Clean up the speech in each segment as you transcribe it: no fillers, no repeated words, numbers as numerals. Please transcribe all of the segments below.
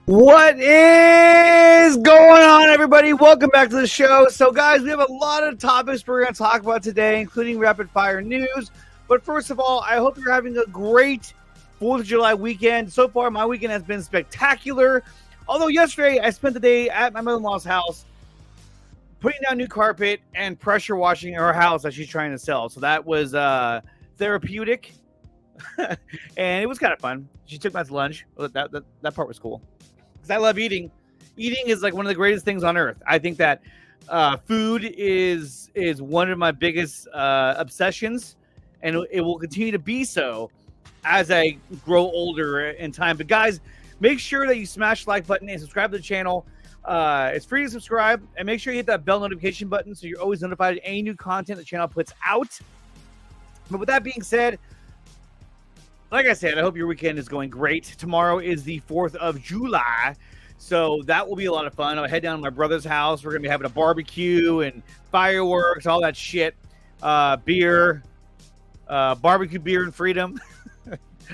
What is going on, everybody? Welcome back to the show. So, guys, we have a lot of topics we're going to talk about today, including rapid fire news. But first of all, I hope you're having a great 4th of July weekend. So far, my weekend has been spectacular. Although yesterday, I spent the day at my mother-in-law's house putting down new carpet and pressure washing her house that she's trying to sell. So that was therapeutic, and it was kind of fun. She took me out to lunch. That part was cool. I love eating. Eating is like one of the greatest things on earth. I think that food is one of my biggest obsessions, and it will continue to be so as I grow older in time. But guys, make sure that you smash the like button and subscribe to the channel. It's free to subscribe, and make sure you hit that bell notification button so you're always notified of any new content the channel puts out. But with that being said, like I said, I hope your weekend is going great. Tomorrow is the 4th of July, so that will be a lot of fun. I'll head down to my brother's house. We're going to be having a barbecue and fireworks, all that shit. Beer, barbecue, beer, and freedom.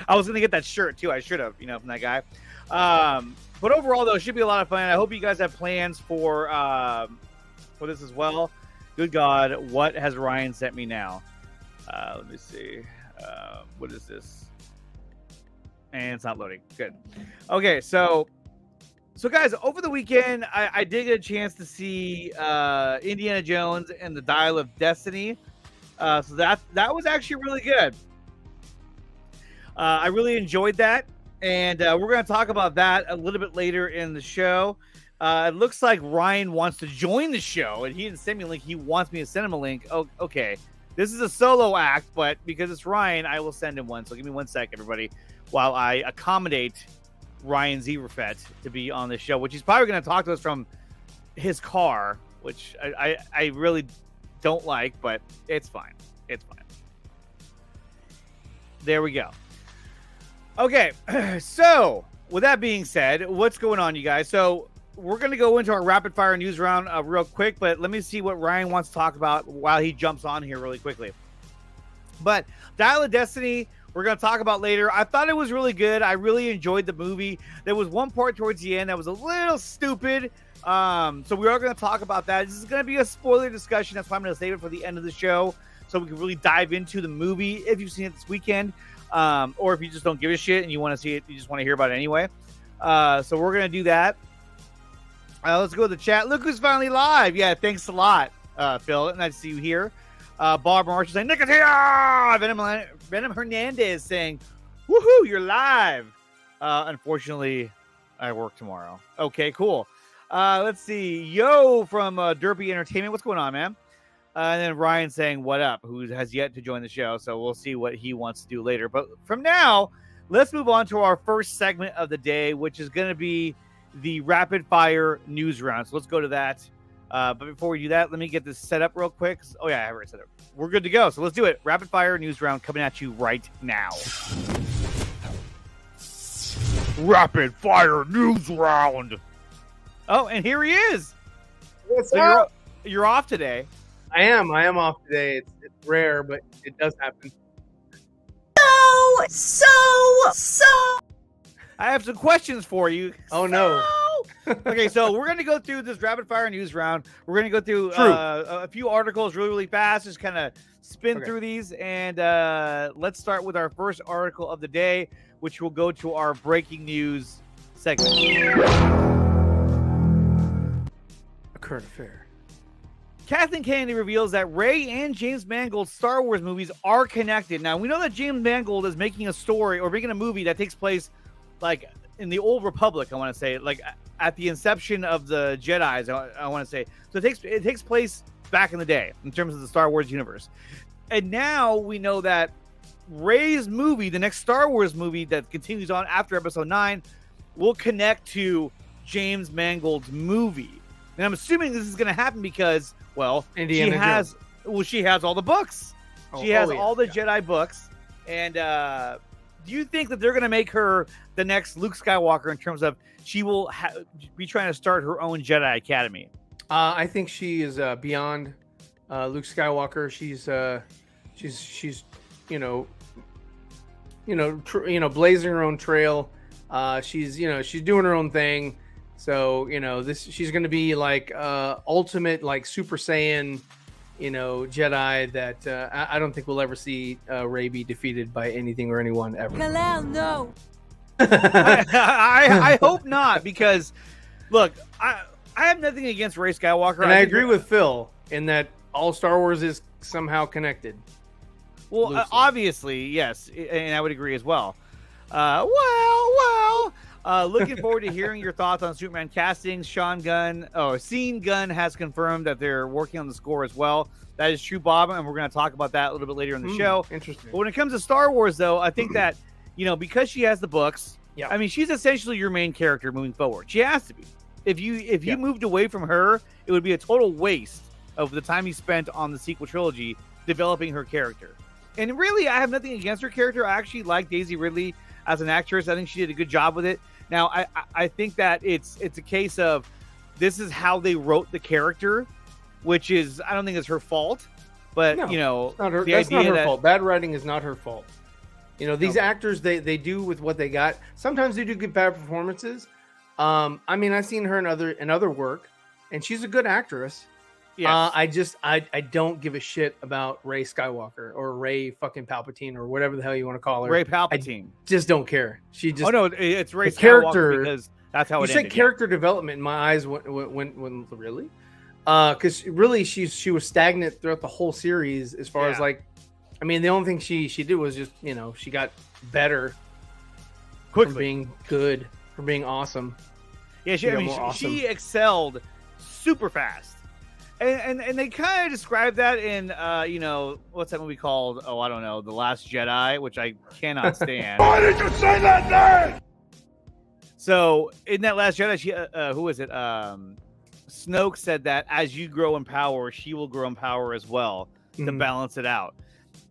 I was going to get that shirt, too. I should have, from that guy. But overall, though, it should be a lot of fun. I hope you guys have plans for this as well. Good God, what has Ryan sent me now? Let me see. What is this? And it's not loading. Good. Okay, so guys, over the weekend, I did get a chance to see Indiana Jones and the Dial of Destiny. So that was actually really good. I really enjoyed that, and we're going to talk about that a little bit later in the show. It looks like Ryan wants to join the show, and he didn't send me a link. He wants me to send him a link. Oh, okay. This is a solo act, but because it's Ryan, I will send him one. So give me 1 sec, everybody, while I accommodate Ryan Zeverfett to be on the show, which he's probably going to talk to us from his car, which I really don't like, but it's fine. It's fine. There we go. Okay, so with that being said, what's going on, you guys? So we're going to go into our rapid fire news round real quick, but let me see what Ryan wants to talk about while he jumps on here really quickly. But Dial of Destiny, we're going to talk about later. I thought it was really good. I really enjoyed the movie. There was one part towards the end that was a little stupid. So we are going to talk about that. This is going to be a spoiler discussion. That's why I'm going to save it for the end of the show, so we can really dive into the movie if you've seen it this weekend, or if you just don't give a shit and you want to see it, you just want to hear about it anyway. So we're going to do that. Let's go to the chat. Look who's finally live. Yeah, thanks a lot, Phil. Nice to see you here. Bob Marshall saying, Nick is here! Venom Hernandez saying, woohoo, you're live. Unfortunately, I work tomorrow. Okay, cool. Let's see. Yo from Derpy Entertainment. What's going on, man? And then Ryan saying, what up? Who has yet to join the show. So we'll see what he wants to do later. But from now, let's move on to our first segment of the day, which is going to be the rapid fire news round. So let's go to that. But before we do that, let me get this set up real quick. Oh, yeah, I have it set up. We're good to go. So let's do it. Rapid fire news round coming at you right now. Rapid fire news round. Oh, and here he is. What's up? You're off today. I am off today. It's rare, but it does happen. So. I have some questions for you. Oh, no. Okay, so we're going to go through this rapid fire news round. We're going to go through a few articles really fast, just kind of spin through these. And let's start with our first article of the day, which will go to our breaking news segment. A current affair. Kathleen Kennedy reveals that Ray and James Mangold's Star Wars movies are connected. Now, we know that James Mangold is making a story or making a movie that takes place like in the Old Republic, I want to say, like at the inception of the Jedis, I want to say. So it takes place back in the day in terms of the Star Wars universe. And now we know that Ray's movie, the next Star Wars movie that continues on after Episode 9, will connect to James Mangold's movie. And I'm assuming this is going to happen because, well, she has all the books. She has all the Jedi books. And do you think that they're going to make her the next Luke Skywalker in terms of she will be trying to start her own Jedi Academy? I think she is beyond Luke Skywalker. She's blazing her own trail. She's doing her own thing. So she's going to be like ultimate like Super Saiyan, Jedi that I don't think we'll ever see Rey be defeated by anything or anyone ever. Kalel, no. I hope not, because look, I have nothing against Rey Skywalker. And I agree with Phil in that all Star Wars is somehow connected. Well, obviously, yes, and I would agree as well. Looking forward to hearing your thoughts on Superman castings. Sean Gunn has confirmed that they're working on the score as well. That is true, Bob, and we're going to talk about that a little bit later in the show. Interesting. But when it comes to Star Wars, though, I think that because she has the books, I mean, she's essentially your main character moving forward. She has to be. If you moved away from her, it would be a total waste of the time you spent on the sequel trilogy developing her character. And really, I have nothing against her character. I actually like Daisy Ridley as an actress. I think she did a good job with it. Now, I think that it's a case of this is how they wrote the character, which is, I don't think it's her fault. But, no, it's not her, that's not her fault. Bad writing is not her fault. These actors, they do with what they got. Sometimes they do get bad performances. I mean, I've seen her in other work, and she's a good actress. Yes. I don't give a shit about Rey Skywalker or Rey fucking Palpatine or whatever the hell you want to call her. Rey Palpatine. I just don't care. She just. Oh no, it's Rey Skywalker character, because that's how it ended. You said character development in my eyes went really, because really she was stagnant throughout the whole series as far as like, I mean, the only thing she did was just she got better quickly from being good, from being awesome. Yeah, she excelled super fast. And they kind of describe that in what's that movie called? Oh, I don't know, The Last Jedi, which I cannot stand. Why did you say that name? So in that Last Jedi, she who was it? Snoke said that as you grow in power, she will grow in power as well to balance it out.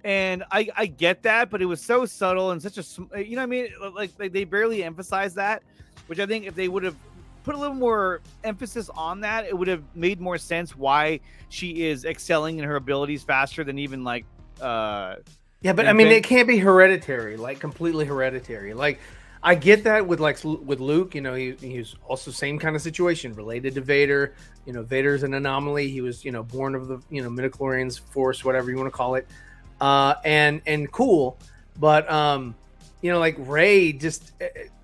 And I get that, but it was so subtle and such a, you know what I mean? Like they barely emphasized that, which I think if they would have put a little more emphasis on that, it would have made more sense why she is excelling in her abilities faster than even like, yeah, but I mean, it can't be hereditary, like completely hereditary. Like, I get that with Luke, you know, he's also same kind of situation related to Vader. You know, Vader's an anomaly. He was, you know, born of the, you know, midichlorians force, whatever you want to call it. And cool, but you know, like Rey, just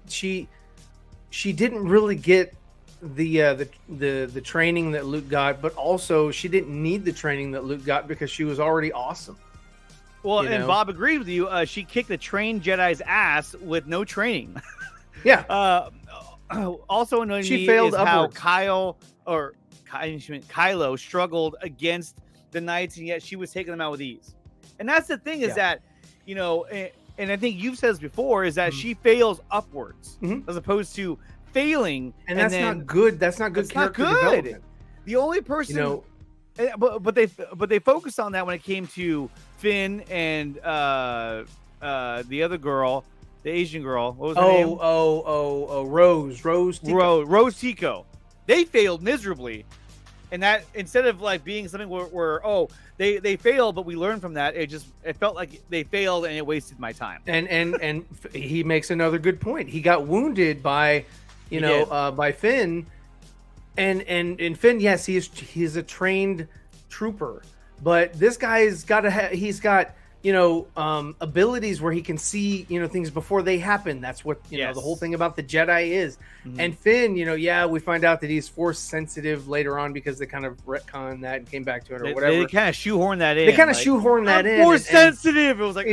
she didn't really get the training that Luke got, but also she didn't need the training that Luke got because she was already awesome. Well, and Bob agrees with you. She kicked the trained Jedi's ass with no training. Yeah. Also annoying me failed is how upwards. Kylo struggled against the Knights, and yet she was taking them out with ease. And that's the thing is that, you know, and I think you've said this before, is that she fails upwards as opposed to failing. And that's not good. That's not good character development. The only person, you know, but they focused on that when it came to Finn and the other girl, the Asian girl. What was her name? Rose Tico. They failed miserably. And that, instead of like being something where they failed, but we learned from that, it felt like they failed and it wasted my time. And he makes another good point. He got wounded by, by Finn, and Finn, yes, he's a trained trooper, but this guy's he's got abilities where he can see things before they happen. That's what the whole thing about the Jedi is. And Finn, we find out that he's force sensitive later on because they kind of retcon that and came back to it or whatever. They kind of shoehorn that in. They kind of shoehorn that in. Force sensitive. It was like,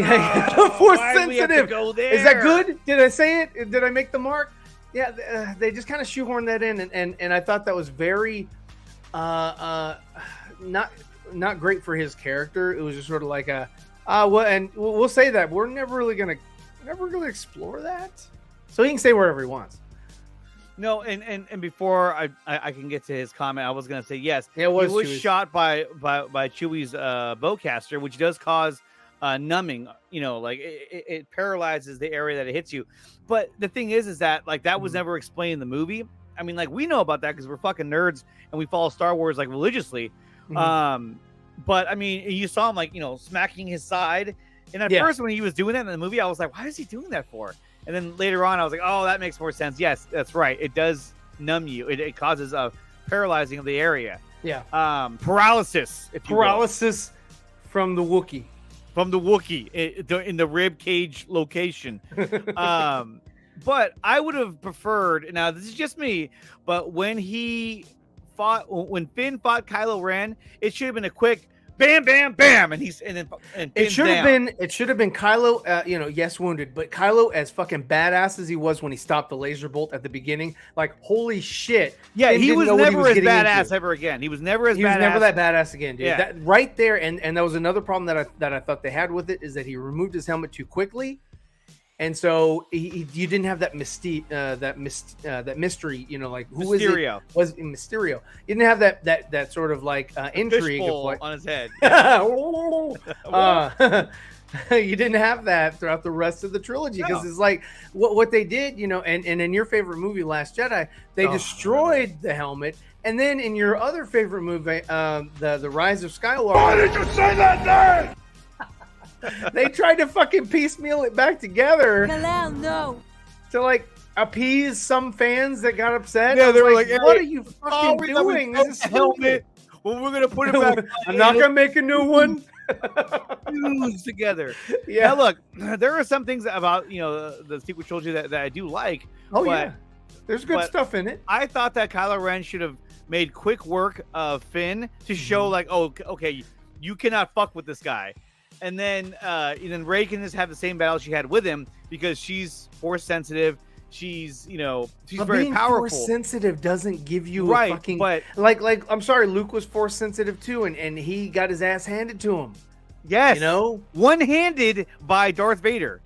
force sensitive. Go there? Is that good? Did I say it? Did I make the mark? Yeah, they just kind of shoehorn that in, and I thought that was very not great for his character. It was just sort of like and we'll say that we're never really gonna explore that, so he can say wherever he wants. No, and before I can get to his comment, I was gonna say yes. Yeah, he was shot by Chewie's bowcaster, which does cause numbing. Like it paralyzes the area that it hits you. But the thing is that like that was never explained in the movie. I mean, like we know about that because we're fucking nerds and we follow Star Wars like religiously. But I mean, you saw him like smacking his side, and at first when he was doing that in the movie, I was like, why is he doing that for? And then later on, I was like, oh, that makes more sense. Yes, that's right. It does numb you. It causes a paralyzing of the area. Yeah. Paralysis. Paralysis from the Wookiee. From the Wookiee in the rib cage location. But I would have preferred. Now this is just me. But when Finn fought Kylo Ren, it should have been a quick bam, bam, bam, and it should have been Kylo, yes, wounded, but Kylo as fucking badass as he was when he stopped the laser bolt at the beginning, like holy shit. Yeah, he was never as badass ever again. He was never that badass again, dude. Yeah. That right there, and that was another problem that I thought they had with it is that he removed his helmet too quickly. And so you didn't have that mystery, like who Mysterio. Was it? Mysterio. You didn't have that sort of like intrigue on his head. You didn't have that throughout the rest of the trilogy because it's like what they did, and in your favorite movie, Last Jedi, they destroyed the helmet, and then in your other favorite movie, the Rise of Skywalker. Why did you say that name? They tried to fucking piecemeal it back together. No. To like appease some fans that got upset. Yeah, they were like, "What are you fucking doing? This is helmet. Well, we're gonna put it back. I'm not gonna make a new one." Fuse together. Yeah, now, look, there are some things about the sequel trilogy that I do like. Oh yeah, there's good stuff in it. I thought that Kylo Ren should have made quick work of Finn to show like, oh, okay, you cannot fuck with this guy. And then Rey can just have the same battle she had with him because she's force sensitive. She's she's very powerful. Force sensitive doesn't give you right, a fucking but like I'm sorry, Luke was force sensitive too, and he got his ass handed to him. Yes, one-handed by Darth Vader.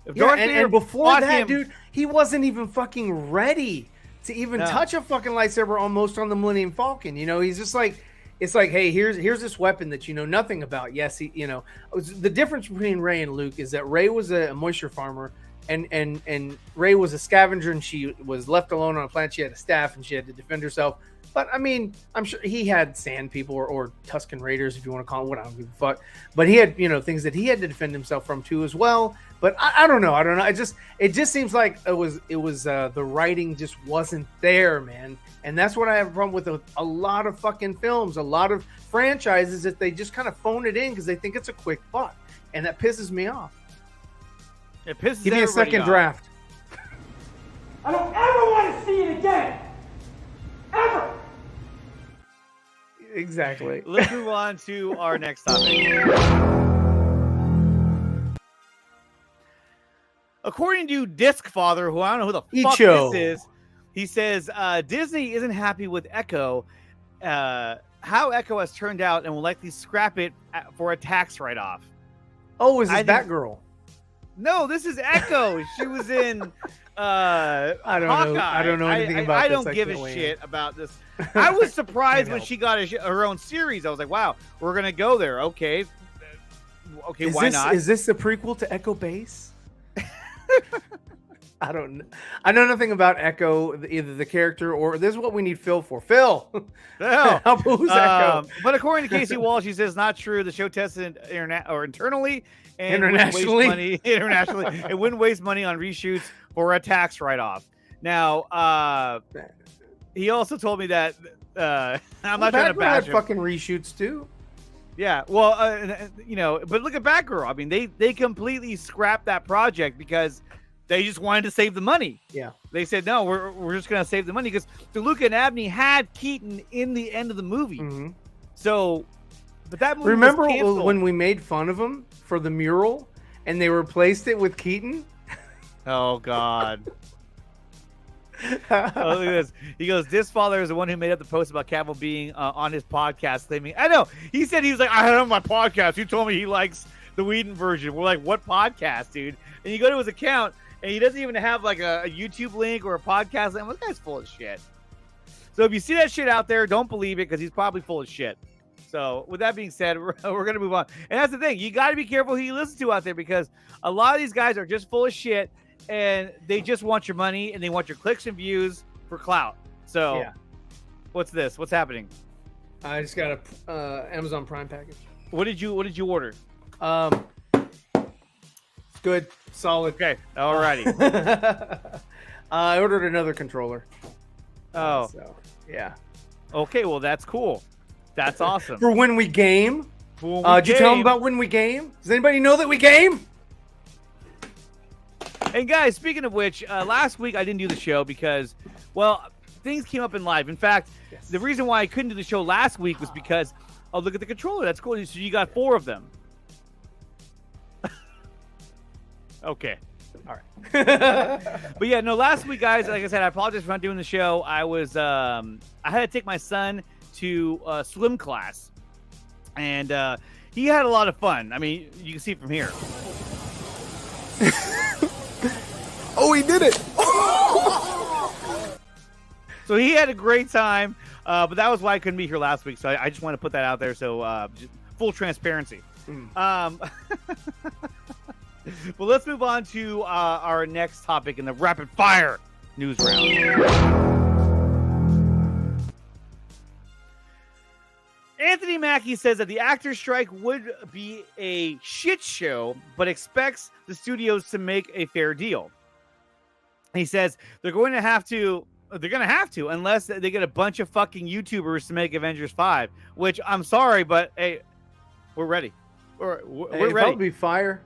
And before that, dude, he wasn't even fucking ready to even touch a fucking lightsaber almost on the Millennium Falcon. He's just like. it's like, hey, here's this weapon that you know nothing about. Yes, the difference between Rey and Luke is that Rey was a moisture farmer, and Rey was a scavenger, and she was left alone on a planet. She had a staff, and she had to defend herself. But I mean, I'm sure he had sand people or Tusken Raiders, if you want to call them. What, I don't give a fuck. But he had, things that he had to defend himself from too as well. But I don't know. It just seems like it was the writing just wasn't there, man. And that's what I have a problem with a lot of fucking films, a lot of franchises, that they just kind of phone it in because they think it's a quick buck, and that pisses me off. It pisses. Give me a second off. draft. I don't ever want to see it again. Ever. Exactly. Let's move on to our next topic. According to Disc Father, who I don't know who the fuck this is, he says Disney isn't happy with Echo, how Echo has turned out, and will likely scrap it for a tax write-off. Oh, is this Batgirl? No, this is Echo. She was in I don't Hawkeye. know. I don't know anything about I this. don't give a shit about this. I was surprised when she got her own series. I was like, wow, we're going to go there. Okay, why not? Is this the prequel to Echo Base? I don't know. I know nothing about Echo, either the character or this is what we need Phil for. Phil! Who's Echo? But according to Casey Walsh, he says not true. The show tested internally and internationally. It wouldn't waste money on reshoots or a tax write-off. Now, he also told me that I'm not trying to bash him. Fucking reshoots too. Yeah, well, but look at Batgirl. I mean, they completely scrapped that project because they just wanted to save the money. Yeah, they said no, we're just gonna save the money because DeLuca and Abney had Keaton in the end of the movie. Mm-hmm. So, but that movie remember was canceled. when we made fun of him for the mural and they replaced it with Keaton? Oh God. Oh, look at this. He goes, this father is the one who made up the post about Cavill being on his podcast claiming. I know. He said he was like, I had on my podcast. He told me he likes the Whedon version. We're like, what podcast, dude? And you go to his account, and he doesn't even have like a YouTube link or a podcast link. This guy's full of shit. So if you see that shit out there, don't believe it because he's probably full of shit. So with that being said, we're going to move on. And that's the thing. You got to be careful who you listen to out there because a lot of these guys are just full of shit. And they just want your money and they want your clicks and views for clout. So, yeah. What's this? What's happening? I just got a Amazon Prime package. What did you order? Good, solid. Okay, alrighty. I ordered another controller. Oh, so yeah. Okay, well that's cool. That's awesome. For when we game. Did you tell them about when we game? Does anybody know that we game? And guys, speaking of which, last week I didn't do the show because, well, things came up in life. In fact, The reason why I couldn't do the show last week was because, oh, look at the controller. That's cool. So you got 4 of them. Okay. All right. But yeah, no, last week, guys, like I said, I apologize for not doing the show. I was, I had to take my son to swim class. And he had a lot of fun. I mean, you can see it from here. Oh, he did it! So he had a great time, but that was why I couldn't be here last week. So I just want to put that out there. So full transparency. Well, let's move on to our next topic in the rapid fire news round. Anthony Mackie says that the actors' strike would be a shit show, but expects the studios to make a fair deal. He says they're going to have to unless they get a bunch of fucking YouTubers to make Avengers 5, which I'm sorry, but hey, we're ready. We're ready. It'd be fire.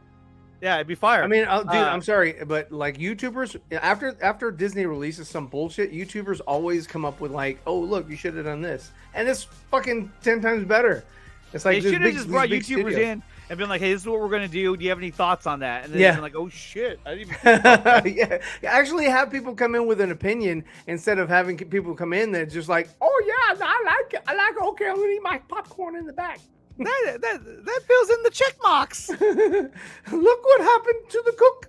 Yeah, it'd be fire. I mean, dude, I'm sorry, but like YouTubers, after Disney releases some bullshit, YouTubers always come up with like, oh, look, you should have done this. And it's fucking 10 times better. It's like they should have just brought YouTubers in and been like, hey, this is what we're going to do. Do you have any thoughts on that? And then they're like, oh, shit. I didn't even think about that. Yeah. Actually have people come in with an opinion instead of having people come in that just like, oh, yeah, I like it. Okay, I'm going to eat my popcorn in the back. That fills in the check marks. Look what happened to the cook.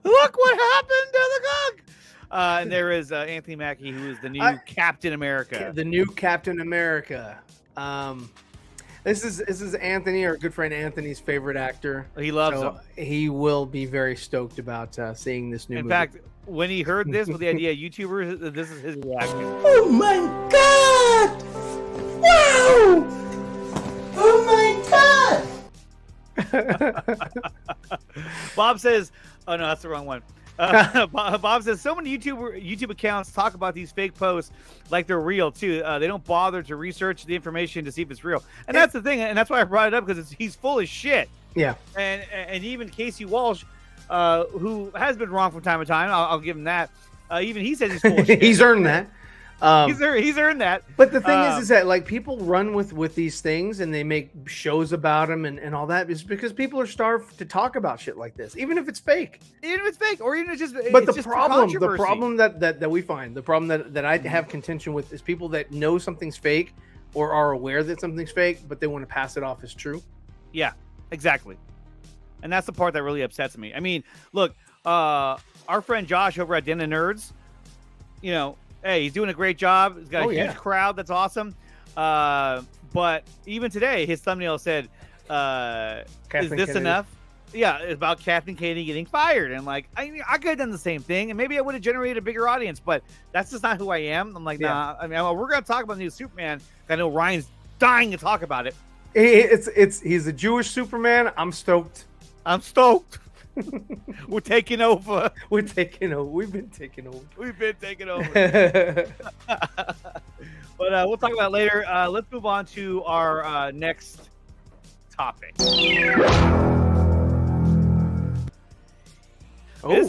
Look what happened to the cook. And there is Anthony Mackie, who is the new Captain America. The new Captain America. This is Anthony, our good friend Anthony's favorite actor. He loves him. He will be very stoked about seeing this new movie. In fact, when he heard this with the idea of YouTubers, this is his reaction. Oh my god! Wow! Oh my god! Bob says, "Oh no, that's the wrong one." Bob says so many YouTube accounts talk about these fake posts like they're real too. They don't bother to research the information to see if it's real, and that's the thing. And that's why I brought it up, because he's full of shit. Yeah. And even Casey Walsh, who has been wrong from time to time, I'll give him that. Even he says he's full of shit. He's earned that. He's earned that. But the thing is that like people run with these things and they make shows about them and all that, is because people are starved to talk about shit like this, even if it's fake. Even if it's fake, or even if it's just. But it's the just problem that we find, the problem that I have contention with, is people that know something's fake or are aware that something's fake, but they want to pass it off as true. Yeah, exactly. And that's the part that really upsets me. I mean, look, our friend Josh over at Den of Nerds, you know, hey, he's doing a great job. He's got a huge crowd. That's awesome. But even today, his thumbnail said, "Is this enough?" Yeah, it's about Captain Katie getting fired. And like, I could have done the same thing, and maybe I would have generated a bigger audience. But that's just not who I am. I'm like, nah. I mean, we're gonna talk about the new Superman. I know Ryan's dying to talk about it. He's a Jewish Superman. I'm stoked. We're taking over. We've been taking over. But we'll talk about it later. Let's move on to our next topic. This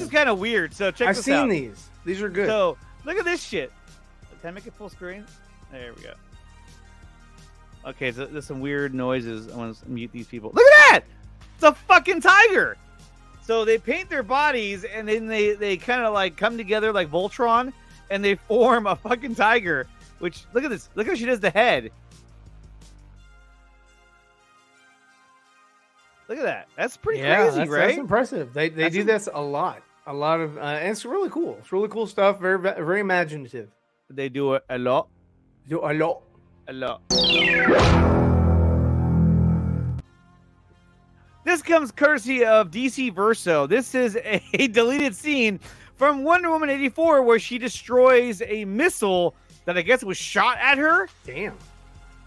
is kind of weird. So check this out. I've seen these. These are good. So look at this shit. Can I make it full screen? There we go. Okay, so there's some weird noises. I want to mute these people. Look at that! It's a fucking tiger. So they paint their bodies, and then they kind of like come together like Voltron, and they form a fucking tiger. Which, look at this. Look how she does the head. Look at that. That's pretty crazy, right? That's impressive. They do this a lot. A lot of, and it's really cool. It's really cool stuff. Very, very imaginative. They do it a lot. A lot. This comes courtesy of DC Verso. This is a deleted scene from Wonder Woman 84 where she destroys a missile that I guess was shot at her. Damn.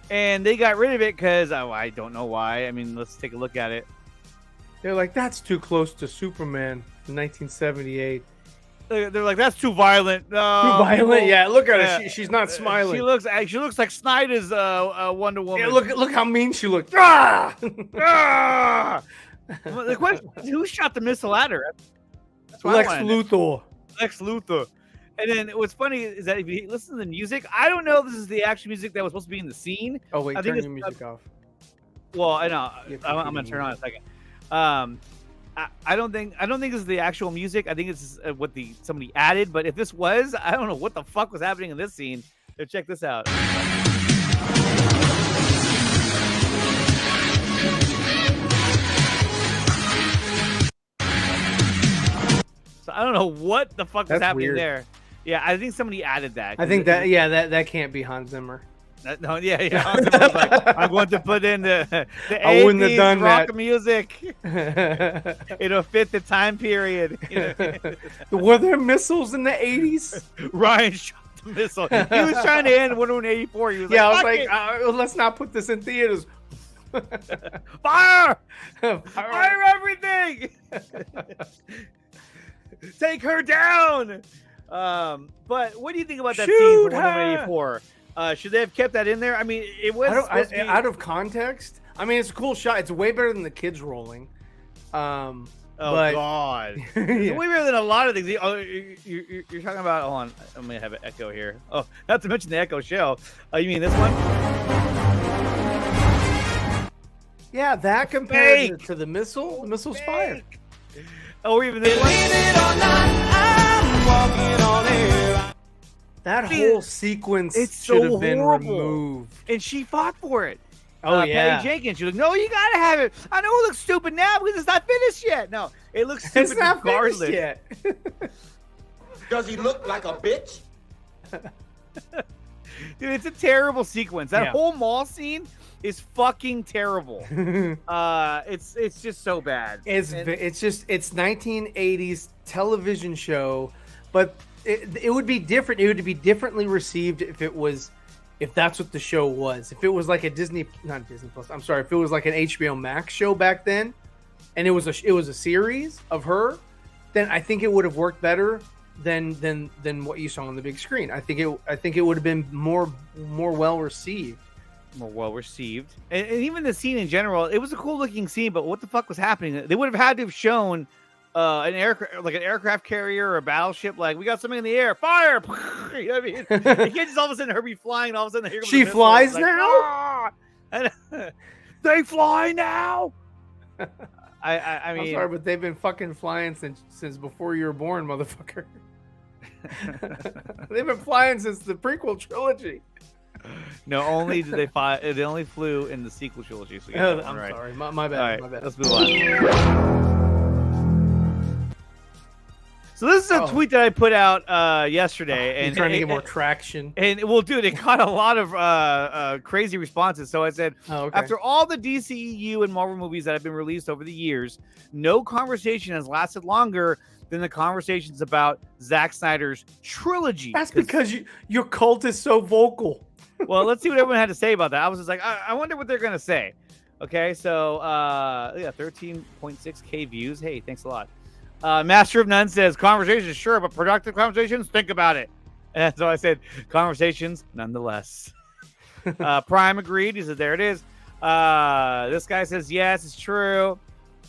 And they got rid of it because, I don't know why. I mean, let's take a look at it. They're like, that's too close to Superman in 1978. They're like, that's too violent. Too violent? Yeah, look at her. She's not smiling. She looks like Snyder's Wonder Woman. Yeah, look how mean she looked. Ah! Ah! The question is, who shot the missile at her? Lex Luthor. And then what's funny is that if you listen to the music, I don't know if this is the actual music that was supposed to be in the scene. Oh wait, I think turn your music off. Well, I know. I'm gonna turn it on in a second. I don't think this is the actual music. I think it's what somebody added. But if this was, I don't know what the fuck was happening in this scene. So check this out. So I don't know what the fuck was happening weird. There. Yeah, I think somebody added that. I think that can't be Hans Zimmer. Hans Zimmer was like, I'm going to put in the 80s rock music. It'll fit the time period. Were there missiles in the 80s? Ryan shot the missile. He was trying to end Wonder Woman 84. He was I was like, let's not put this in theaters. Fire! Fire everything! Take her down! But what do you think about that scene from Wonder Woman 84? Should they have kept that in there? I mean, it was out of context. I mean, it's a cool shot. It's way better than the kids rolling. God! Yeah. It's way better than a lot of things. You're talking about. Hold on, I'm gonna have an echo here. Oh, not to mention the echo shell. You mean this one? Yeah, that compared to the missile. The missile's fire. Or even this one. That whole sequence should have been removed. And she fought for it. Oh, yeah. Patty Jenkins. She was like, no, you got to have it. I know it looks stupid now because it's not finished yet. No, it looks stupid it's not regardless. Finished yet. Does he look like a bitch? Dude, it's a terrible sequence. That Yeah. whole mall scene is fucking terrible. It's just so bad. It's 1980s television show, but it would be different. It would be differently received if that's what the show was. If it was like a not Disney Plus. I'm sorry. If it was like an HBO Max show back then, and it was a series of her, then I think it would have worked better than what you saw on the big screen. I think it would have been more well received. More well received, and even the scene in general, it was a cool looking scene. But what the fuck was happening? They would have had to have shown an aircraft carrier or a battleship. Like, we got something in the air, fire! You know what I mean? You can't just all of a sudden her be flying, and all of a sudden here comes She a missile. flies It's like, now? "Ah!" And, they fly now. I I'm mean, sorry, but they've been fucking flying since before you were born, motherfucker. They've been flying since the prequel trilogy. no, only did they fly. They only flew in the sequel trilogy. So I'm sorry, my bad. All right, My bad. let's move on. So this is a tweet that I put out yesterday, and and trying to get more traction. And well, dude, it got a lot of crazy responses. So I said, after all the DCEU and Marvel movies that have been released over the years, no conversation has lasted longer than the conversations about Zack Snyder's trilogy. That's because your cult is so vocal. Well, let's see what everyone had to say about that. I was just like, I wonder what they're gonna say. Okay, so 13.6K views. Hey, thanks a lot. Master of None says, conversations, sure, but productive conversations, think about it. And so I said, conversations, nonetheless. Prime agreed. He said, there it is. This guy says, yes, it's true.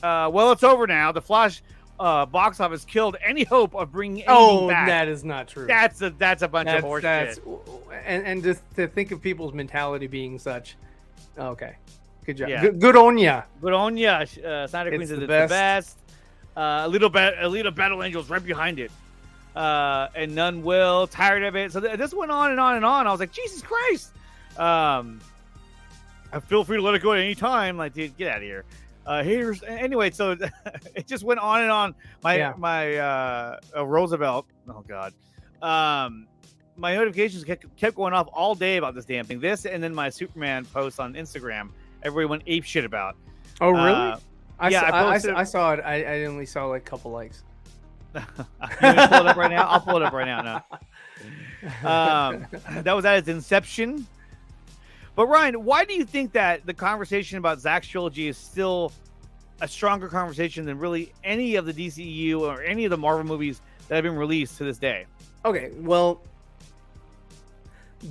Well, it's over now. The Flash box office killed any hope of bringing anything back. That is not true. That's a bunch of horseshit. And just to think of people's mentality being such. Okay. Good job. Yeah. Good on ya. Good on ya. Snyder Queen says it's the best. Alita Battle Angels right behind it. And none will. Tired of it. So this went on and on and on. I was like, Jesus Christ. I feel free to let it go at any time. Like, dude, get out of here. Haters. Anyway, so it just went on and on. My Roosevelt. Oh God. My notifications kept going off all day about this damn thing. This and then my Superman post on Instagram. Everybody went ape shit about. Oh really? I saw it. I only saw like a couple likes. You want me to pull it up right now? I'll pull it up right now. No. That was at its inception. But Ryan, why do you think that the conversation about Zack's trilogy is still a stronger conversation than really any of the DCEU or any of the Marvel movies that have been released to this day? Okay, well,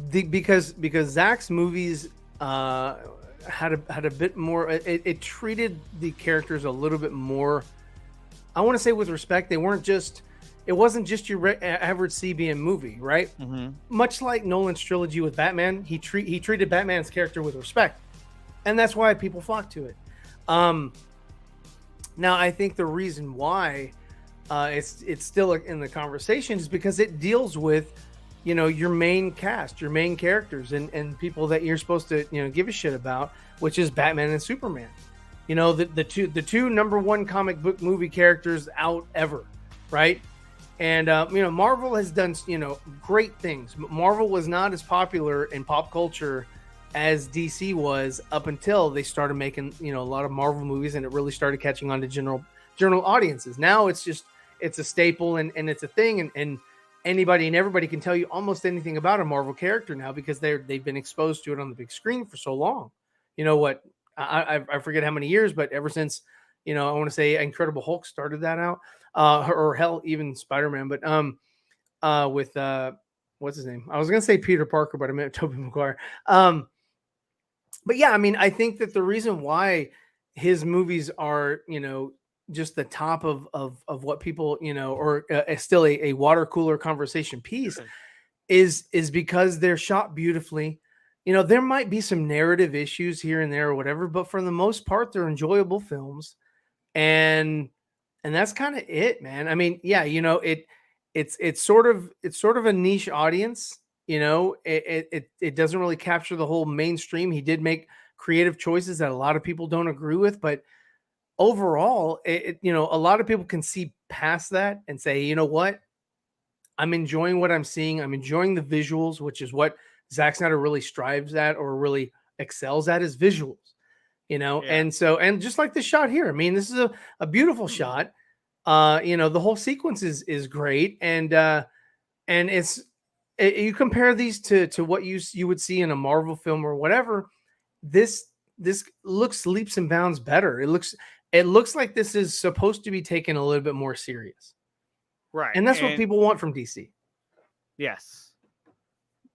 because Zack's movies had a bit more. It treated the characters a little bit more. I want to say with respect. They weren't just. It wasn't just your average CBM movie, right? Mm-hmm. Much like Nolan's trilogy with Batman, he treated Batman's character with respect, and that's why people flocked to it. Now, I think the reason why it's still in the conversation is because it deals with, your main cast, your main characters, and people that you're supposed to, give a shit about, which is Batman and Superman. The two number one comic book movie characters out ever, right? And Marvel has done great things. Marvel was not as popular in pop culture as DC was up until they started making a lot of Marvel movies, and it really started catching on to general audiences. Now it's a staple and it's a thing, and anybody and everybody can tell you almost anything about a Marvel character now because they've been exposed to it on the big screen for so long. I forget how many years, but ever since I want to say Incredible Hulk started that out. Or hell, even Spider-Man, but with what's his name? I was gonna say Peter Parker, but I meant Tobey Maguire. But yeah, I mean, I think that the reason why his movies are, just the top of what people, or still a water cooler conversation piece, is because they're shot beautifully. There might be some narrative issues here and there or whatever, but for the most part, they're enjoyable films, and that's kind of it, man. I mean, yeah, it's sort of a niche audience. It doesn't really capture the whole mainstream. He did make creative choices that a lot of people don't agree with, but overall, a lot of people can see past that and say, you know what? I'm enjoying what I'm seeing. I'm enjoying the visuals, which is what Zack Snyder really strives at or really excels at is visuals, and just like this shot here, I mean, this is a beautiful shot. The whole sequence is great, and you compare these to what you would see in a Marvel film or whatever. This looks leaps and bounds better. It looks like this is supposed to be taken a little bit more serious, right? And that's what people want from DC. Yes,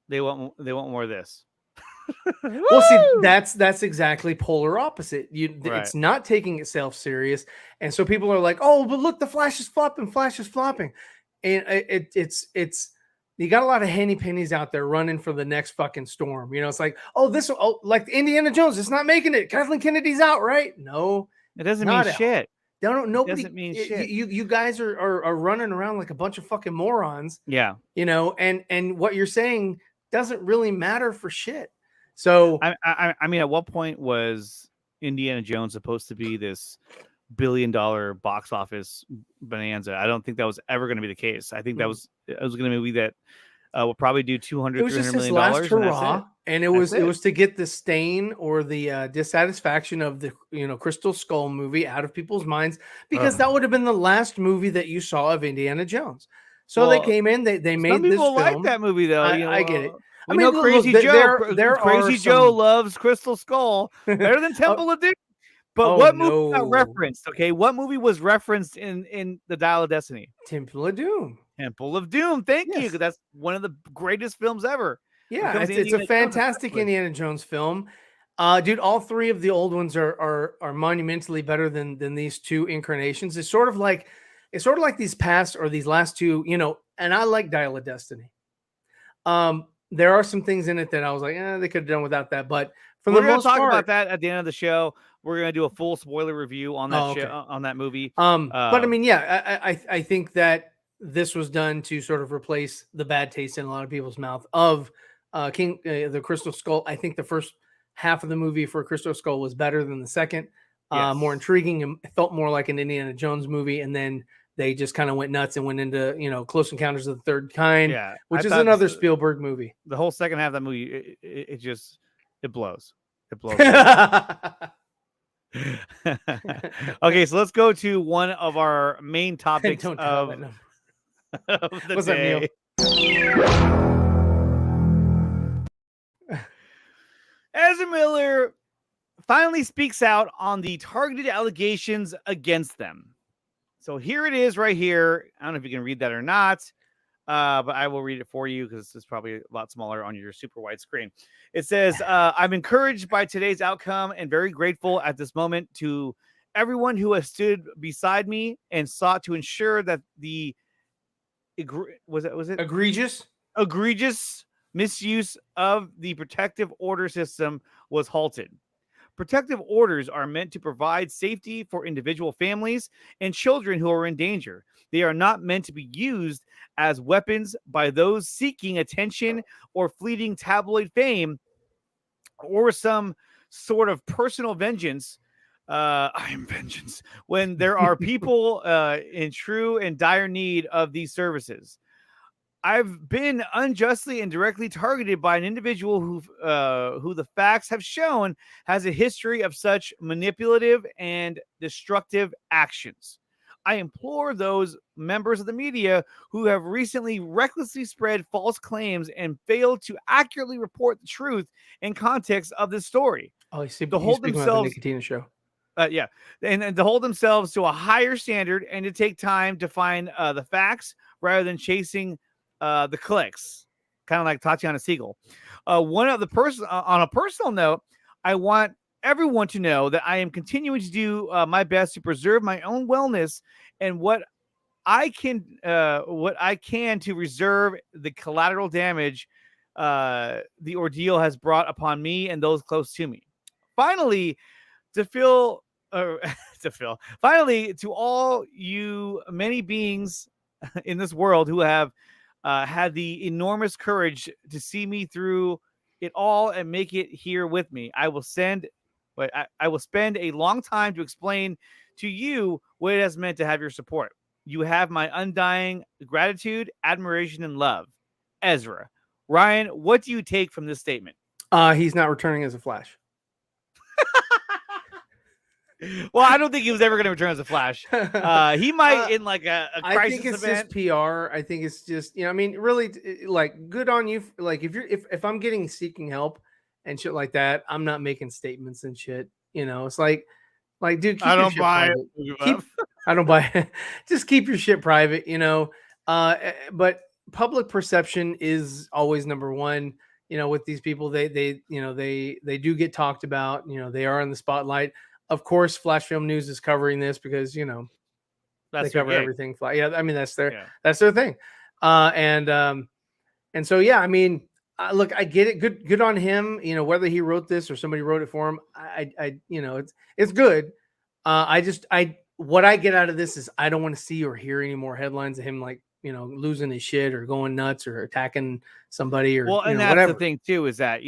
they want more of this. Well, see, that's exactly polar opposite. It's not taking itself serious, and so people are like, "Oh, but look, the Flash is flopping, and it's you got a lot of henny pennies out there running for the next fucking storm. It's like, like Indiana Jones, it's not making it. Kathleen Kennedy's out, right? No, it doesn't mean shit. Nobody doesn't mean shit. You guys are running around like a bunch of fucking morons. Yeah, and what you're saying doesn't really matter for shit. So I mean, at what point was Indiana Jones supposed to be this $1 billion box office bonanza? I don't think that was ever going to be the case. I think it was going to be a movie that will probably do $200, $300 million. Last hurrah, and it was to get the stain or the dissatisfaction of the Crystal Skull movie out of people's minds, because that would have been the last movie that you saw of Indiana Jones. So they came in, they made some people this film. like that movie though. I get it. I mean, Crazy Joe. Crazy Joe loves Crystal Skull better than Temple of Doom. But what movie got referenced? Okay, what movie was referenced in the Dial of Destiny? Temple of Doom. Temple of Doom. Thank you. That's one of the greatest films ever. Yeah, it's a fantastic Indiana Jones film. Dude, all three of the old ones are monumentally better than these two incarnations. It's sort of like these past or these last two. And I like Dial of Destiny. There are some things in it that I was like, they could have done without that. But for the most part, we're going to talk about that at the end of the show. We're going to do a full spoiler review on that show, on that movie. But I mean, I think that this was done to sort of replace the bad taste in a lot of people's mouth of the Crystal Skull. I think the first half of the movie for Crystal Skull was better than the second, more intriguing, and it felt more like an Indiana Jones movie. And then they just kind of went nuts and went into, Close Encounters of the Third Kind, which is another Spielberg movie. The whole second half of that movie, it blows. It blows. Okay, so let's go to one of our main topics of the What's day. Ezra Miller finally speaks out on the targeted allegations against them. So here it is right here. I don't know if you can read that or not, but I will read it for you because it's probably a lot smaller on your super wide screen. It says, I'm encouraged by today's outcome and very grateful at this moment to everyone who has stood beside me and sought to ensure that the egregious misuse of the protective order system was halted. Protective orders are meant to provide safety for individual families and children who are in danger. They are not meant to be used as weapons by those seeking attention or fleeting tabloid fame or some sort of personal vengeance. I am vengeance. When there are people in true and dire need of these services. I've been unjustly and directly targeted by an individual who the facts have shown has a history of such manipulative and destructive actions. I implore those members of the media who have recently recklessly spread false claims and failed to accurately report the truth and context of this story. Oh, you see, to hold themselves the Nicotina show. And to hold themselves to a higher standard and to take time to find the facts rather than chasing the clicks, kind of like Tatiana Siegel. On a personal note, I want everyone to know that I am continuing to do my best to preserve my own wellness and what I can to reserve the collateral damage the ordeal has brought upon me and those close to me. Finally, to all you many beings in this world who have had the enormous courage to see me through it all and make it here with me. I will spend a long time to explain to you what it has meant to have your support. You have my undying gratitude, admiration, and love. Ezra, Ryan, what do you take from this statement? He's not returning as a Flash. Well, I don't think he was ever going to return as a Flash. He might in like a crisis I think it's event. just PR. I think it's just, I mean, really, like, good on you. Like, if I'm getting seeking help and shit like that, I'm not making statements and shit. It's like, dude, keep I your don't shit buy private. I don't buy it. Just keep your shit private. But public perception is always number one. With these people, they do get talked about. They are in the spotlight. Of course, Flash Film News is covering this because they cover everything. Yeah, I mean that's their thing. And so yeah, I mean, look, I get it. Good on him. Whether he wrote this or somebody wrote it for him, it's good. What I get out of this is I don't want to see or hear any more headlines of him like losing his shit or going nuts or attacking somebody or and that's whatever. the thing too is that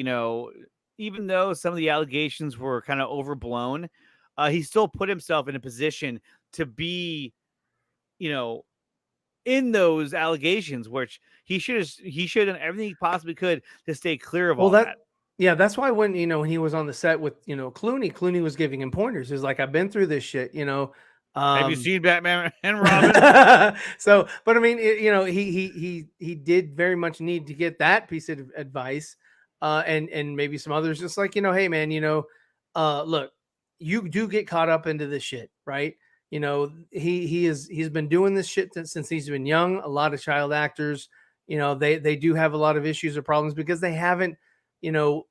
even though some of the allegations were kind of overblown, he still put himself in a position to be, in those allegations, which he should have done everything he possibly could to stay clear of all that. Yeah, that's why when he was on the set with Clooney was giving him pointers. He's like, I've been through this shit. Have you seen Batman and Robin? So, but I mean, he did very much need to get that piece of advice, and maybe some others, just like hey man, look. You do get caught up into this shit, right? He's been doing this shit since he's been young. A lot of child actors, they do have a lot of issues or problems because they haven't, the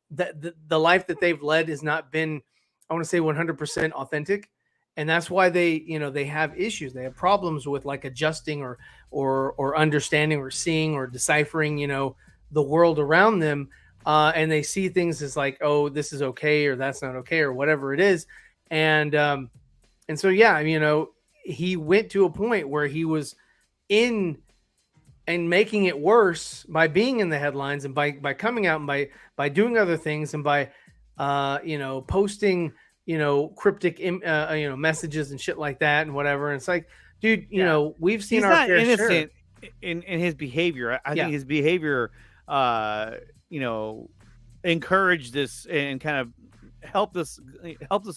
life that they've led has not been, I want to say 100% authentic. And that's why they have issues. They have problems with like adjusting or understanding or seeing or deciphering, the world around them. And they see things as like, oh, this is okay, or that's not okay, or whatever it is. And so, yeah, he went to a point where he was in and making it worse by being in the headlines and by coming out and by doing other things and by, posting, cryptic, messages and shit like that and whatever. And it's like, dude, we've seen he's our not fair innocent share. in his behavior. I think his behavior, encourage this and kind of help us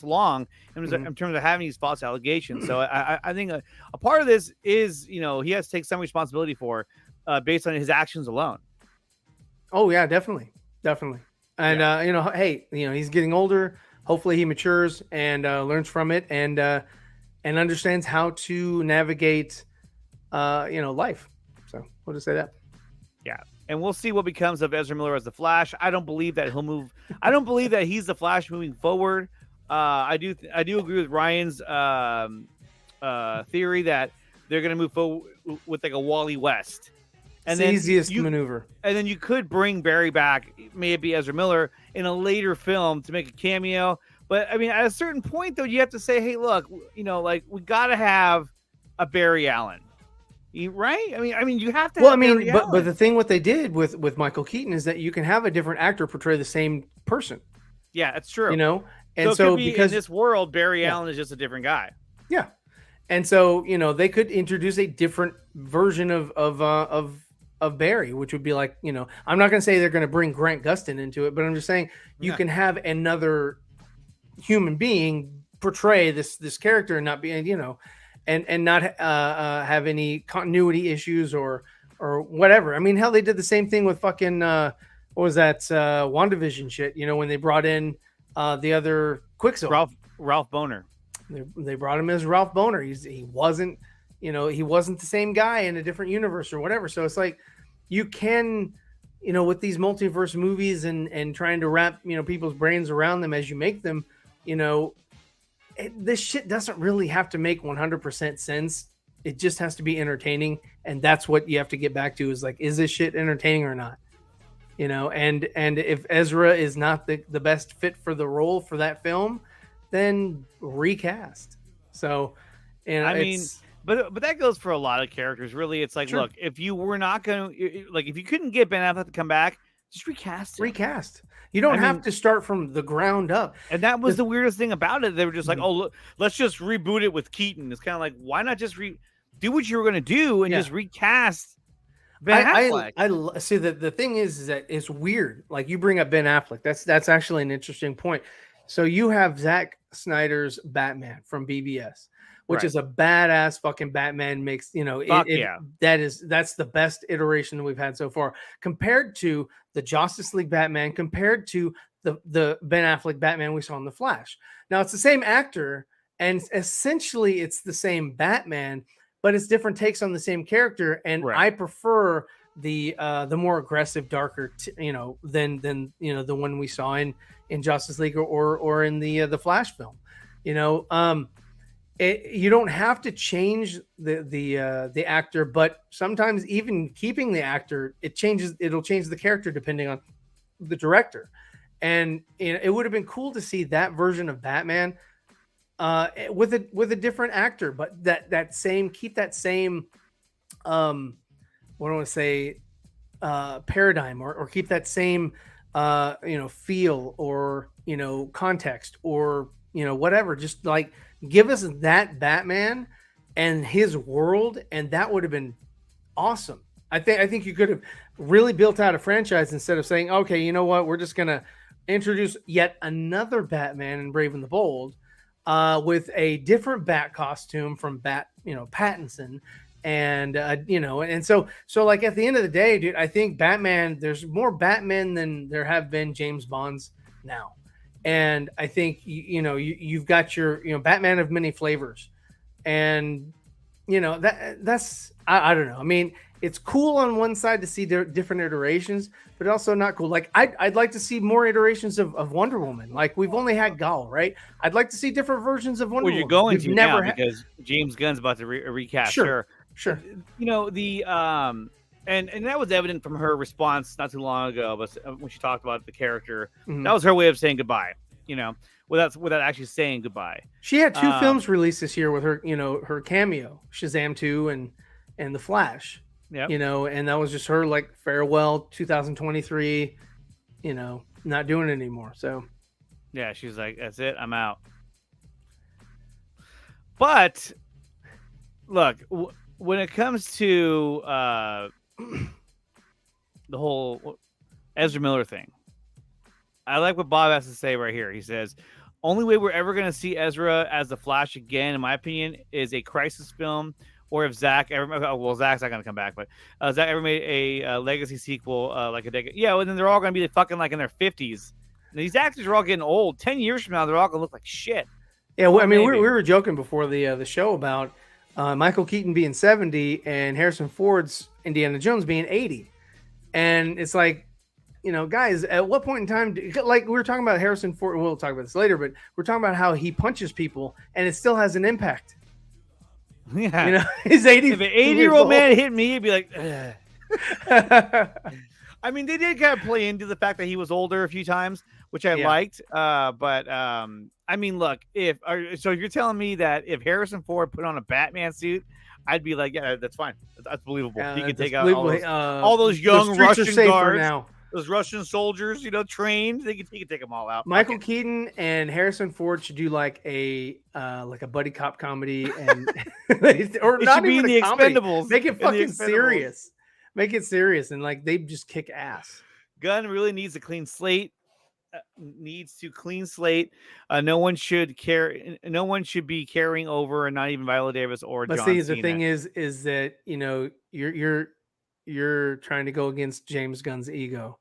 along in terms of having these false allegations. So I think a part of this is he has to take some responsibility for based on his actions alone. Oh yeah, definitely. And hey, he's getting older. Hopefully he matures and learns from it and understands how to navigate life. So we'll just say that. Yeah. And we'll see what becomes of Ezra Miller as the Flash. I don't believe that he'll move. I don't believe that he's the Flash moving forward. I do agree with Ryan's theory that they're going to move forward with like a Wally West. And it's the easiest maneuver. And then you could bring Barry back, maybe Ezra Miller, in a later film to make a cameo. But I mean, at a certain point, though, you have to say, hey, look, like we got to have a Barry Allen. Right? I mean, you have to. Well, I mean, but the thing what they did with Michael Keaton is that you can have a different actor portray the same person. Yeah, that's true. And so because in this world, Barry Allen is just a different guy. Yeah, and so they could introduce a different version of Barry, which would be like I'm not going to say they're going to bring Grant Gustin into it, but I'm just saying you can have another human being portray this character and not be and not have any continuity issues or whatever. I mean, hell, they did the same thing with fucking what was that WandaVision shit? When they brought in the other Quicksilver, Ralph Boner. They brought him as Ralph Boner. He wasn't the same guy in a different universe or whatever. So it's like you can with these multiverse movies and trying to wrap people's brains around them as you make them. This shit doesn't really have to make 100% sense. It just has to be entertaining. And that's what you have to get back to is like, is this shit entertaining or not? And if Ezra is not the best fit for the role for that film, then recast. So, I mean, but that goes for a lot of characters. Really, it's like, sure. Look, if you were not going to, like, if you couldn't get Ben Affleck to come back, just recast it. Recast. You don't have to start from the ground up. And that was the weirdest thing about it. They were just like, oh, look, let's just reboot it with Keaton. It's kind of like, why not just do what you were going to do and just recast? Ben Affleck. I see that the thing is that it's weird. Like you bring up Ben Affleck. That's actually an interesting point. So you have Zack Snyder's Batman from BBS, which Right. is a badass fucking Batman mix. You know, Yeah. that's the best iteration that we've had so far compared to the Justice League Batman, compared to the Ben Affleck Batman we saw in The Flash. Now it's the same actor, and essentially it's the same Batman, but it's different takes on the same character. And Right. I prefer the more aggressive, darker, than the one we saw in Justice League or in the Flash film. You don't have to change the actor, but sometimes even keeping the actor, it'll change the character depending on the director. And it would have been cool to see that version of Batman with a different actor, but keep that same what do I want to say, paradigm, or keep that same feel, or context, or whatever. Just like give us that Batman and his world, and that would have been awesome. I think you could have really built out a franchise instead of saying, okay, you know what, we're just gonna introduce yet another Batman in Brave and the Bold with a different Bat costume from Pattinson. And and so like at the end of the day, dude, I think Batman, there's more Batman than there have been James Bonds now. And I think you've got your Batman of many flavors. And that's I don't know. I mean, it's cool on one side to see different iterations, but also not cool. Like I'd like to see more iterations of Wonder Woman. Like we've only had Gal, right? I'd like to see different versions of Wonder Woman. You're going We've to never now because James Gunn's about to recast. Sure. The and that was evident from her response not too long ago, but when she talked about the character, that was her way of saying goodbye. Without actually saying goodbye. She had two films released this year with her, her cameo, Shazam 2 and The Flash. Yeah. And that was just her like farewell 2023, not doing it anymore. So yeah, she's like, that's it, I'm out. But look, when it comes to the whole Ezra Miller thing, I like what Bob has to say right here. He says, only way we're ever going to see Ezra as the Flash again, in my opinion, is a crisis film, or if Zach ever, Zach's not going to come back, but Zach ever made a legacy sequel like a decade. Yeah, well, then they're all going to be fucking like in their 50s. These actors are all getting old. 10 years from now, they're all going to look like shit. Yeah, well, I mean, we were joking before the show about Michael Keaton being 70 and Harrison Ford's Indiana Jones being 80. And it's like, guys, at what point in time, like we were talking about Harrison Ford, we'll talk about this later, but we're talking about how he punches people and it still has an impact. Yeah. He's 80. If an 80-year-old man hit me, he'd be like, I mean, they did kind of play into the fact that he was older a few times, which I liked. But I mean, look, so you're telling me that if Harrison Ford put on a Batman suit, I'd be like, yeah, that's fine. That's believable. He can take out all those young Russian guards, now. Those Russian soldiers, trained. He can take them all out. Michael Keaton and Harrison Ford should do like a buddy cop comedy, and or it not be even the comedy. Expendables. Make it fucking serious. Make it serious, and like they just kick ass. Gunn really needs a clean slate. No one should care. No one should be carrying over, and not even Viola Davis or John Cena. The thing is that you're trying to go against James Gunn's ego,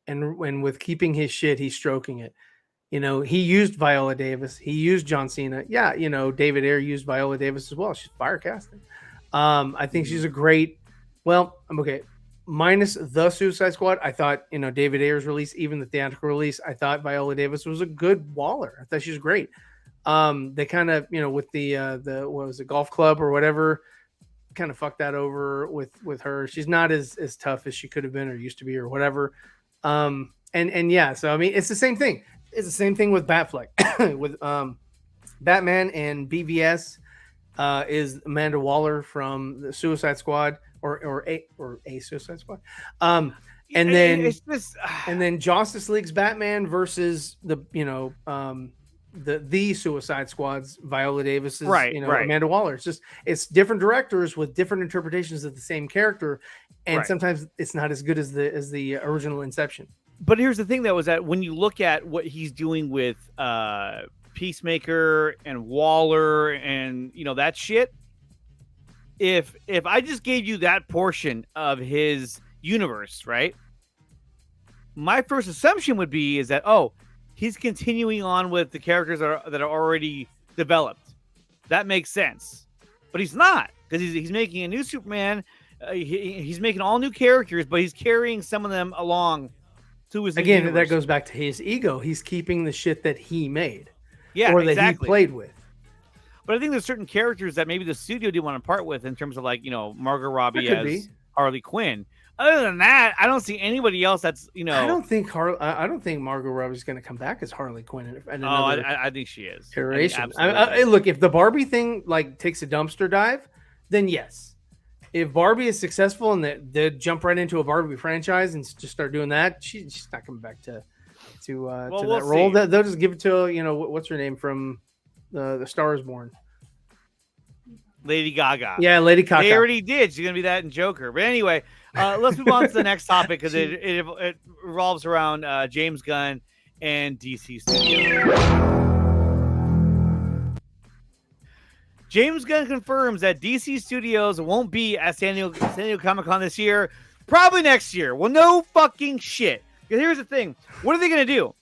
and with keeping his shit, he's stroking it. He used Viola Davis. He used John Cena. Yeah, David Ayer used Viola Davis as well. She's fire casting. I think she's a great. Well, I'm okay. Minus the Suicide Squad, I thought, David Ayer's release, even the theatrical release, I thought Viola Davis was a good Waller. I thought she was great. They kind of, with the what was it, golf club or whatever, kind of fucked that over with her. She's not as tough as she could have been or used to be or whatever. And yeah, so I mean, it's the same thing. It's the same thing with Batfleck. With Batman and BVS is Amanda Waller from the Suicide Squad. Or a Suicide Squad, and then Justice League's Batman versus the the Suicide Squad's Viola Davis's, Right, you know, right. Amanda Waller. It's different directors with different interpretations of the same character, and Right. sometimes it's not as good as the original Inception. But here's the thing, though, is that when you look at what he's doing with Peacemaker and Waller and, you know, that shit, if I just gave you that portion of his universe, right, my first assumption would be is that, oh, he's continuing on with the characters that are already developed. That makes sense. But he's not, because he's making a new Superman. He's making all new characters, but he's carrying some of them along to his Again, universe. that goes back to his ego. He's keeping the shit that he made, Yeah, or that exactly. he played with. But I think there's certain characters that maybe the studio didn't want to part with, in terms of, like, you know, Margot Robbie That as could be. Harley Quinn. Other than that, I don't see anybody else that's, you know. I don't think Margot Robbie's going to come back as Harley Quinn in another I think she is. iteration. Absolutely. Look, if the Barbie thing like takes a dumpster dive, then yes. If Barbie is successful and they jump right into a Barbie franchise and just start doing that, she's not coming back to we'll that role. see. They'll just give it to, you know, what's her name from the Star is Born. Lady Gaga. Yeah, Lady Gaga. They already did. She's gonna be that in Joker. But anyway, let's move on to the next topic, because it revolves around James Gunn and DC Studios. James Gunn confirms that DC Studios won't be at San Diego Comic-Con this year. Probably next year. Well, no fucking shit. Because here's the thing. What are they going to do?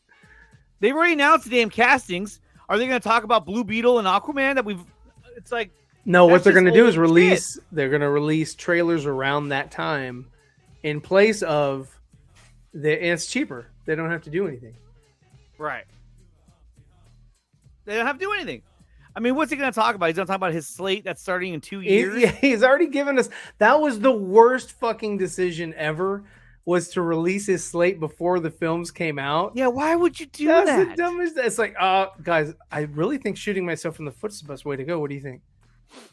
They've already announced the damn castings. Are they going to talk about Blue Beetle and Aquaman that we've... It's like... No, what that's they're just going to do is old release. They're going to release trailers around that time, in place of and it's cheaper. They don't have to do anything. Right. They don't have to do anything. I mean, what's he going to talk about? He's going to talk about his slate that's starting in 2 years. He's already given us. That was the worst fucking decision ever. Was to release his slate before the films came out. Yeah, why would you do That's that? the dumbest. It's like, guys, I really think shooting myself in the foot's the best way to go. What do you think?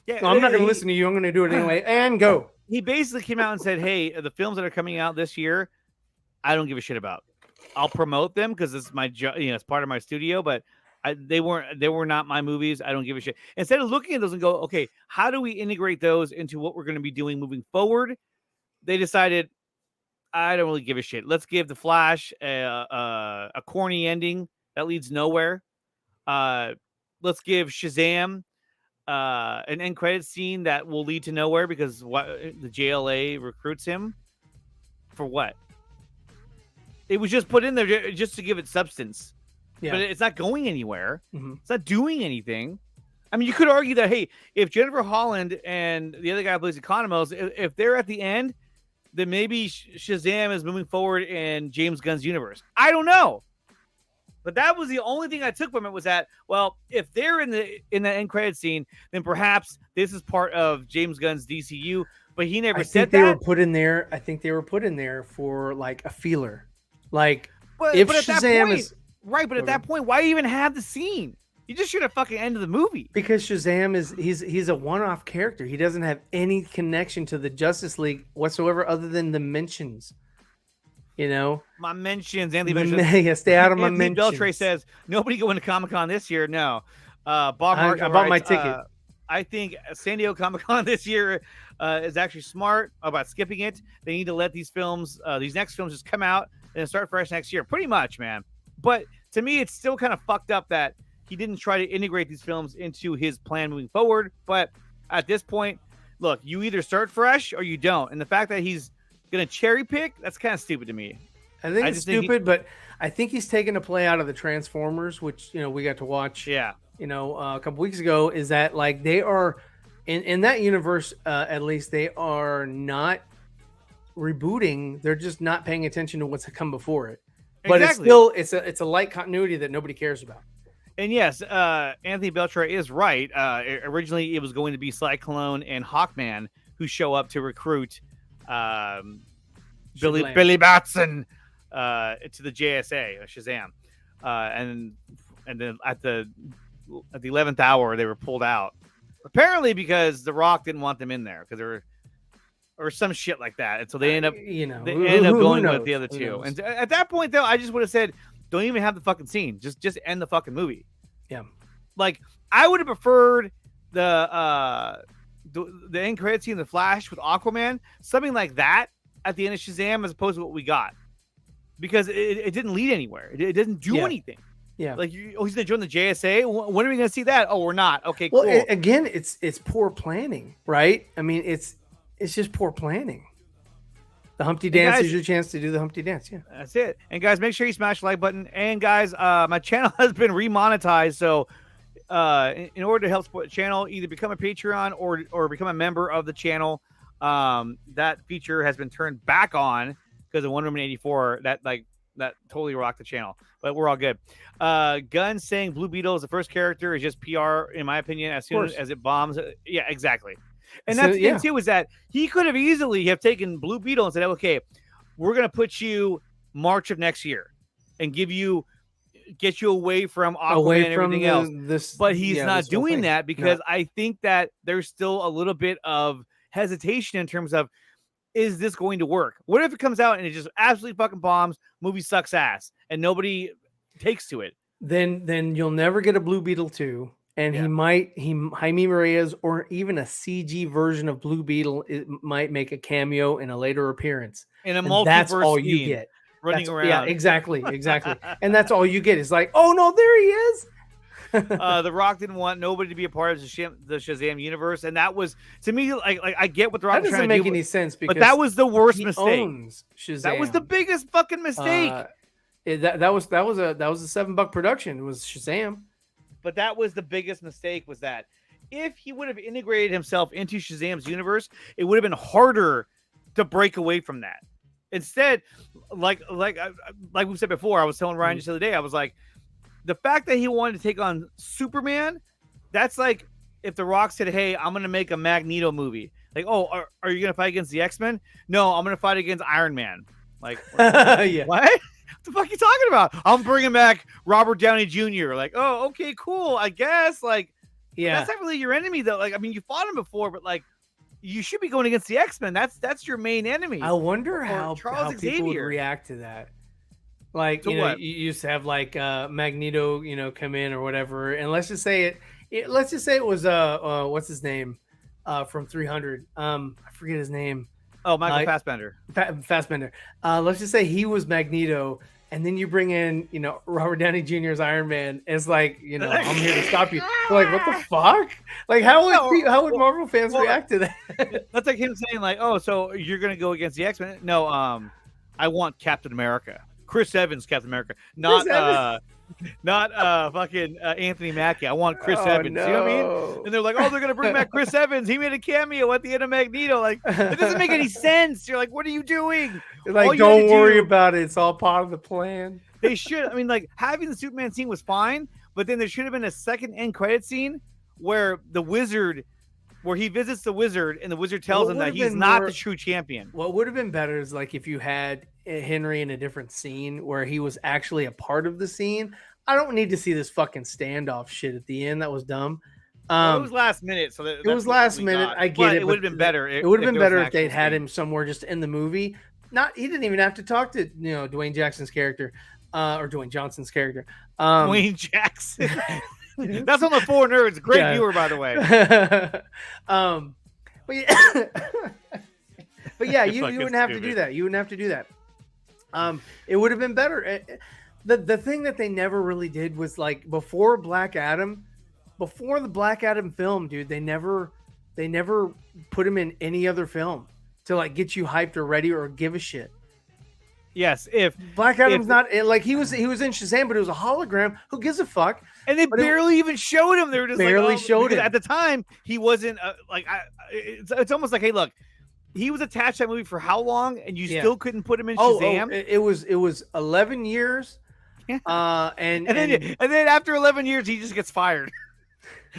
Yeah, No, I'm not going to listen to you. I'm going to do it anyway. And go. He basically came out and said, hey, the films that are coming out this year, I don't give a shit about. I'll promote them because it's my job, you know, it's part of my studio, but they were not my movies. I don't give a shit. Instead of looking at those and go, okay, how do we integrate those into what we're going to be doing moving forward? They decided, I don't really give a shit. Let's give The Flash a corny ending that leads nowhere. Let's give Shazam an end credit scene that will lead to nowhere, because the JLA recruits him for what? It was just put in there just to give it substance. Yeah. But it's not going anywhere. Mhm. It's not doing anything. I mean, you could argue that, hey, if Jennifer Holland and the other guy who plays Economos, if they're at the end, then maybe Shazam is moving forward in James Gunn's universe. I don't know. But that was the only thing I took from it, was that, well, if they're in the end credit scene, then perhaps this is part of James Gunn's DCU. But he never said they that. were put in there. I think they were put in there for like a feeler. Like, But if at that Shazam point, is right, but at that point, why even have the scene? You just should have fucking ended the movie. because Shazam he's a one-off character. He doesn't have any connection to the Justice League whatsoever, other than the mentions. You know, My mentions, Anthony Beltray. yeah, stay out of my Anthony mentions. Beltray says nobody going to Comic-Con this year. No, Bob Marshall I bought my writes, ticket. I think San Diego Comic-Con this year is actually smart about skipping it. They need to let these films, these next films, just come out and start fresh next year. Pretty much, man. But to me, it's still kind of fucked up that he didn't try to integrate these films into his plan moving forward. But at this point, look, you either start fresh or you don't. And the fact that he's going to cherry pick, that's kind of stupid to me. I think I it's just think stupid, but I think he's taken a play out of the Transformers, which, you know, we got to watch. Yeah. You know, a couple weeks ago. Is that like they are in that universe? At least they are not rebooting. They're just not paying attention to what's come before it. But Exactly. it's a light continuity that nobody cares about. And yes, Anthony Beltray is right. Originally, it was going to be Cyclone and Hawkman who show up to recruit Shazam. Billy Batson to the JSA, Shazam, and then at the 11th hour they were pulled out, apparently because The Rock didn't want them in there because they were, or some shit like that, and so they end up going with the other two. And at that point, though, I just would have said, don't even have the fucking scene. Just end the fucking movie. Yeah. Like I would have preferred the end credit scene, the Flash with Aquaman, something like that at the end of Shazam, as opposed to what we got, because it didn't lead anywhere. It didn't do anything. Yeah. Like, he's going to join the JSA. When are we going to see that? Oh, we're not. Okay, well, cool. Again, it's poor planning, right? I mean, it's just poor planning. The Humpty Dance is your chance to do the Humpty Dance. Yeah, that's it. And guys, make sure you smash the like button. And guys, my channel has been remonetized, so in order to help support the channel, either become a Patreon or become a member of the channel. That feature has been turned back on because of Wonder Woman 84. That totally rocked the channel, but we're all good. Gunn saying Blue Beetle is the first character is just PR, in my opinion, as soon as it bombs. Yeah, exactly. And that's the thing too, is that he could have easily have taken Blue Beetle and said, okay, we're going to put you March of next year and get you away from Aquaman and everything else. But he's not doing that because I think that there's still a little bit of hesitation in terms of, is this going to work? What if it comes out and it just absolutely fucking bombs, movie sucks ass, and nobody takes to it? Then you'll never get a Blue Beetle 2. And Jaime Reyes or even a CG version of Blue Beetle, it might make a cameo in a later appeirance. In a multiverse, that's all you get. Running around. Yeah, exactly. And that's all you get is like, oh no, there he is. The Rock didn't want nobody to be a part of the Shazam universe, and that was, to me, like I get what the Rock doesn't make any sense, because but that was the worst mistake. Owns Shazam. That was the biggest fucking mistake. That was a $7 production. It was Shazam. But that was the biggest mistake, was that if he would have integrated himself into Shazam's universe, it would have been harder to break away from that. Instead, like we said before, I was telling Ryan just the other day, I was like, the fact that he wanted to take on Superman, that's like if The Rock said, hey, I'm going to make a Magneto movie. Like, oh, are you going to fight against the X-Men? No, I'm going to fight against Iron Man. Like, yeah. What? What the fuck are you talking about? I'm bringing back Robert Downey Jr. Like, oh, okay, cool, I guess. Like, yeah, that's not really your enemy, though. Like, I mean, you fought him before, but like, you should be going against the X-Men. That's your main enemy. I wonder how people would react to that. Like, you used to have like Magneto, come in or whatever, and let's just say it was what's his name from 300. I forget his name. Oh, Michael Fassbender. Fassbender. Let's just say he was Magneto, and then you bring in, Robert Downey Jr.'s Iron Man. It's like, I'm here to stop you. Like, what the fuck? Like, how would Marvel fans react to that? That's like him saying, like, oh, so you're gonna go against the X-Men? No, I want Captain America. Chris Evans, Captain America, not fucking Anthony Mackie. I want Chris Evans. No. You know what I mean? And they're like, oh, they're gonna bring back Chris Evans. He made a cameo at the end of Magneto. Like, it doesn't make any sense. You're like, what are you doing? Like, don't worry about it. It's all part of the plan. They should. I mean, like, having the Superman scene was fine, but then there should have been a second end credit scene where he visits the Wizard, and the Wizard tells him that he's not the true champion. What would have been better is like if you had Henry in a different scene where he was actually a part of the scene. I don't need to see this fucking standoff shit at the end. That was dumb. It was last minute, so it was last minute. I get it. It would have been better. It would have been better if they'd had him somewhere just in the movie. He didn't even have to talk to Dwayne Jackson's character, or Dwayne Johnson's character. Dwayne Jackson. That's on the Four Nerds. Great viewer, by the way. But yeah, you wouldn't have to do that. You wouldn't have to do that. It would have been better. The thing that they never really did was like before the Black Adam film, dude, they never put him in any other film to like get you hyped or ready or give a shit. Yes, if Black Adam's not like he was in Shazam, but it was a hologram. Who gives a fuck? And they barely even showed him. They were just barely showed him. At the time, he wasn't it's almost like, hey, look, he was attached to that movie for how long, and you still couldn't put him in Shazam? It was 11 years. And then after 11 years, he just gets fired.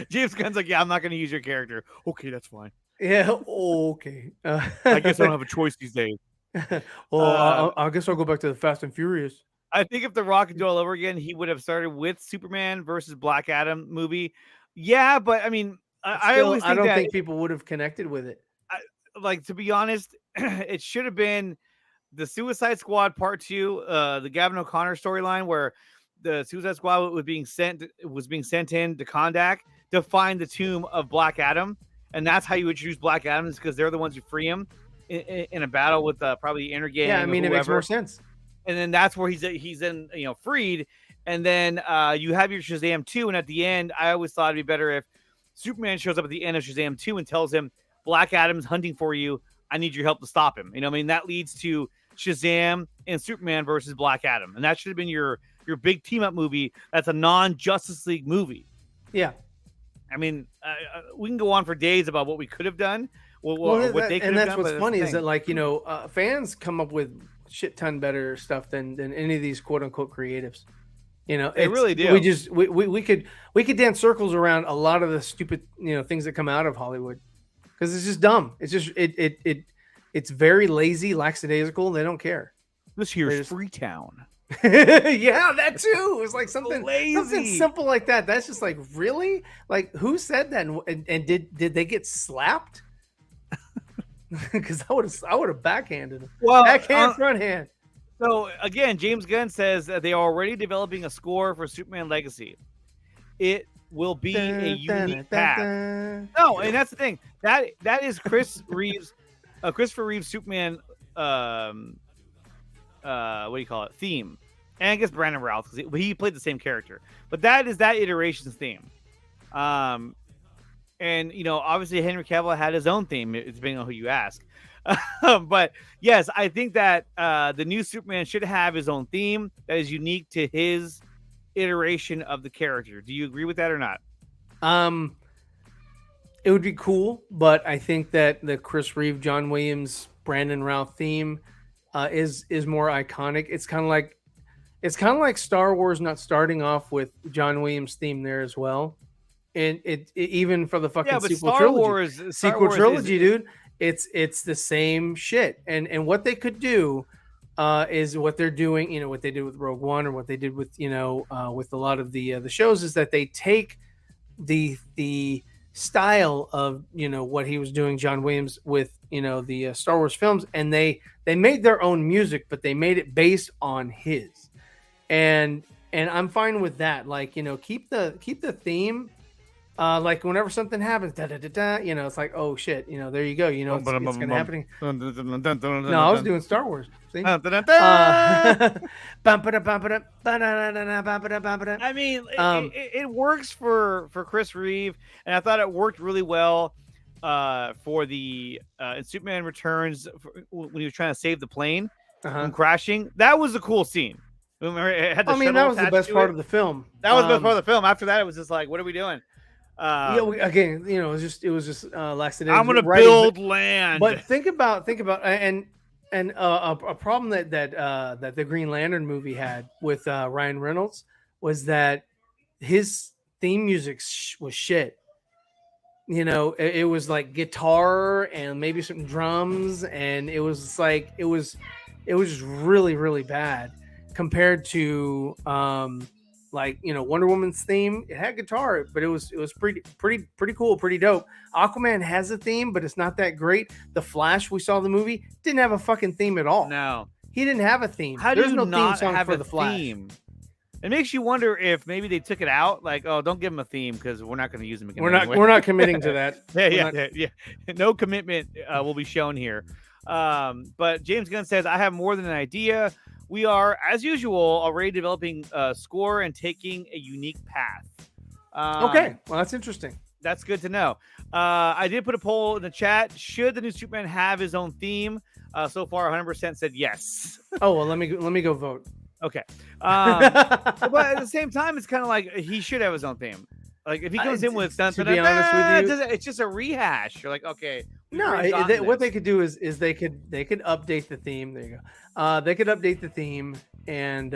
James Gunn's like, yeah, I'm not going to use your character. Okay, that's fine. Yeah, okay. I guess I don't have a choice these days. Well, I guess I'll go back to the Fast and Furious. I think if The Rock could do all over again, he would have started with Superman versus Black Adam movie. Yeah, but I mean, I don't think people would have connected with it. To be honest, it should have been the Suicide Squad Part 2, the Gavin O'Connor storyline, where the Suicide Squad was being sent in to Kondak to find the tomb of Black Adam, and that's how you introduce Black Adam, is because they're the ones who free him in a battle with probably Inner Gang. Yeah, I mean, it makes more sense. And then that's where he's in, freed. And then you have your Shazam 2, and at the end, I always thought it'd be better if Superman shows up at the end of Shazam 2 and tells him, Black Adam's hunting for you. I need your help to stop him. That leads to Shazam and Superman versus Black Adam. And that should have been your big team-up movie that's a non-Justice League movie. Yeah. I mean, we can go on for days about what we could have done. And that's what's funny is that, fans come up with shit ton better stuff than any of these quote-unquote creatives. They really do. We could dance circles around a lot of the stupid things that come out of Hollywood because it's just dumb. It's just it's very lazy, lackadaisical. They don't care. This here's Freetown. Yeah, that too. It's like something simple like that. That's just like, really? Like, who said that? And did they get slapped? Because I would have backhanded them. Well, backhand, front hand. So again, James Gunn says that they are already developing a score for Superman Legacy. It will be a unique path. No, and that's the thing. That is Christopher Reeve's Superman. What do you call it? Theme. And I guess Brandon Routh, because he played the same character. But that is that iteration's theme. And obviously Henry Cavill had his own theme, depending on who you ask. But yes, I think that the new Superman should have his own theme that is unique to his iteration of the character. Do you agree with that or not? It would be cool, but I think that the Chris Reeve, John Williams, Brandon Routh theme is more iconic. It's kind of like Star Wars not starting off with John Williams' theme there as well. And it even for the fucking sequel trilogy, dude. It's the same shit. And what they could do is what they're doing, what they did with Rogue One or what they did with, with a lot of the shows, is that they take the style of, what he was doing, John Williams, with, the Star Wars films, and they made their own music, but they made it based on his. And I'm fine with that. Like, keep the theme. Like whenever something happens, it's like, oh shit, there you go, it's gonna happen. No, I was doing Star Wars. See? I mean, it works for Chris Reeve, and I thought it worked really well for the in Superman Returns when he was trying to save the plane from crashing. That was a cool scene. Remember, it had the that was the best part of the film. That was the best part of the film. After that, it was just like, what are we doing? Again, it was just lackadaisical. I'm gonna build land. But think about and a problem that the Green Lantern movie had with Ryan Reynolds was that his theme music was shit. It was like guitar and maybe some drums, and it was like it was just really, really bad compared to Wonder Woman's theme. It had guitar, but it was pretty cool, pretty dope. Aquaman has a theme, but it's not that great. The Flash, we saw the movie, didn't have a fucking theme at all. No, he didn't have a theme. There's no theme song for the Flash. Theme? It makes you wonder if maybe they took it out. Like, oh, don't give him a theme because we're not going to use him again. We're not committing to that. Yeah. No commitment will be shown here. But James Gunn says, I have more than an idea. We are, as usual, already developing a score and taking a unique path. Okay, well, that's interesting. That's good to know. I did put a poll in the chat. Should the new Superman have his own theme? So far, 100% said yes. Oh, well, let me go vote. Okay. But at the same time, it's kind of like he should have his own theme. Like if he comes in with to be honest with you, it's just a rehash. You're like, okay. No, what they could do is they could update the theme. There you go. They could update the theme and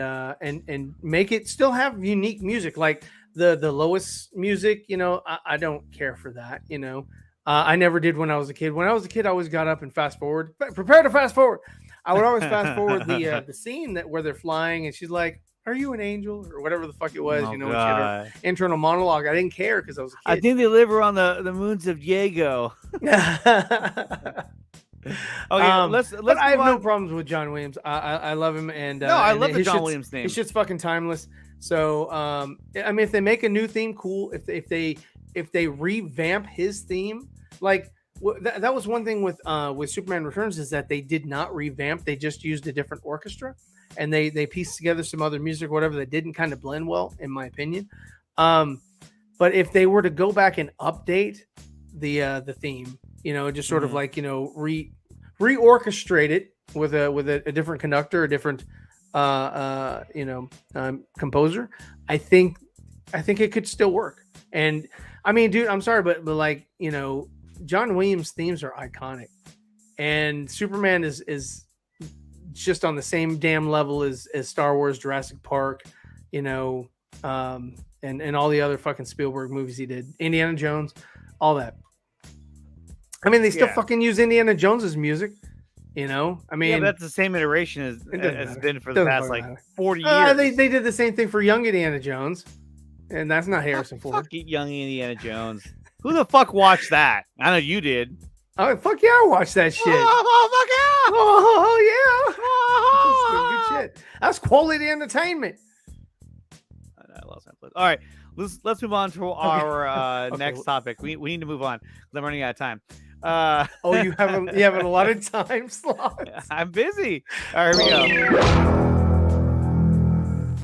make it still have unique music, like the Lois music. I don't care for that. I never did when I was a kid. When I was a kid, I always got up and fast forward. Prepare to fast forward. I would always fast forward the scene where they're flying, and she's like, "Are you an angel?" or whatever the fuck it was. Oh, when she had her internal monologue. I didn't care because I was a kid. I think they live around the moons of Diego. Okay, let's. But I have no problems with John Williams. I love him, and I love the John Williams theme. His shit's fucking timeless. So I mean, if they make a new theme, cool. If they revamp his theme, like that was one thing with Superman Returns, is that they did not revamp. They just used a different orchestra, and they pieced together some other music, or whatever, that didn't kind of blend well, in my opinion. But if they were to go back and update the theme, just sort of like, reorchestrate it with a different conductor, a different composer, I think it could still work. And I mean, dude, I'm sorry, but like, John Williams themes are iconic, and Superman is just on the same damn level as Star Wars, Jurassic Park, and all the other fucking Spielberg movies he did, Indiana Jones, all that. I mean, they still fucking use Indiana Jones's music, I mean, but that's the same iteration as it's been for the past like 40 years. They did the same thing for young Indiana Jones, and that's not Harrison Ford. Fuck young Indiana Jones. Who the fuck watched that? I know you did. Oh, fuck yeah, I watched that shit. Oh, fuck yeah. Oh, yeah. Good shit. That's quality entertainment. I lost my place. All right, let's move on to our next topic. We need to move on because I'm running out of time. You have a lot of time slots. I'm busy. All right, here we go.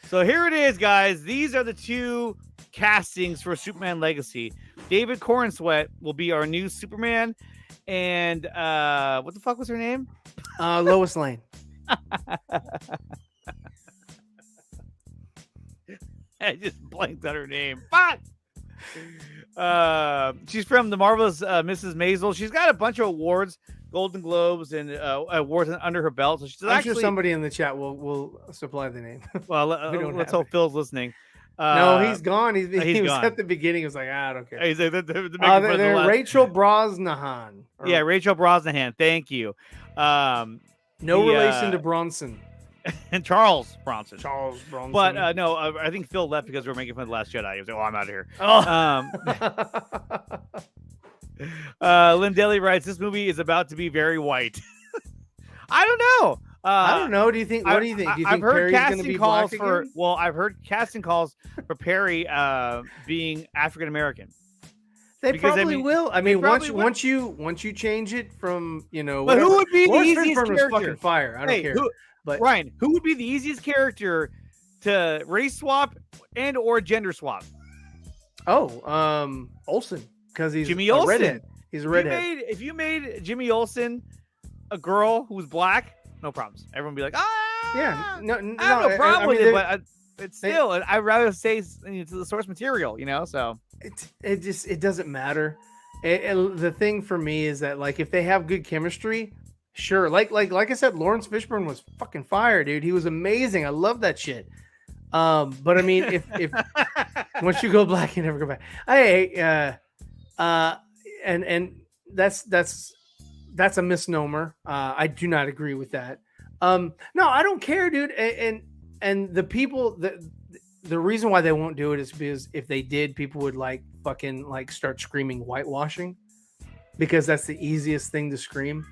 So here it is, guys. These are the two castings for Superman Legacy. David Cornsweet will be our new Superman, and what the fuck was her name? Lois Lane. I just blanked on her name. Fuck. She's from the marvelous Mrs. Maisel. She's got a bunch of awards, Golden Globes, and awards under her belt. So she's I'm sure somebody in the chat will supply the name. Well, let's hope Phil's listening. No, he's gone. He was gone. at the beginning. He was like, I don't care. He's like, they're Rachel Brosnahan. Yeah, Rachel Brosnahan. Thank you. No relation to Bronson. And Charles Bronson. Charles Bronson. But no, I think Phil left because we were making fun of The Last Jedi. He was like, I'm out of here. Lynn Daly writes, this movie is about to be very white. I don't know. I don't know. What do you think? Do you think I've heard Perry's going to be calls black for. again? Well, I've heard casting calls for Perry being African American. They Because, probably I mean, will. I mean, probably once you change it from But whatever. who would be the Lawrence easiest Fishburne was character? fucking fire. I don't care. But Ryan, who would be the easiest character to race swap and or gender swap? Olsen, because he's Jimmy a Olsen. redhead. He's a redhead. If you made Jimmy Olsen a girl who's black, no problems. Everyone would be like, Yeah, no, I have no problem with mean, it, but it's still, I'd rather say it's the source material, so it doesn't matter. The thing for me is that, like, if they have good chemistry, sure. Like I said, Lawrence Fishburne was fucking fire, dude. He was amazing. I love that shit. But I mean, if once you go black, you never go back. And that's a misnomer. I do not agree with that. No, I don't care, dude. And the people the reason why they won't do it is because if they did, people would start screaming whitewashing, because that's the easiest thing to scream.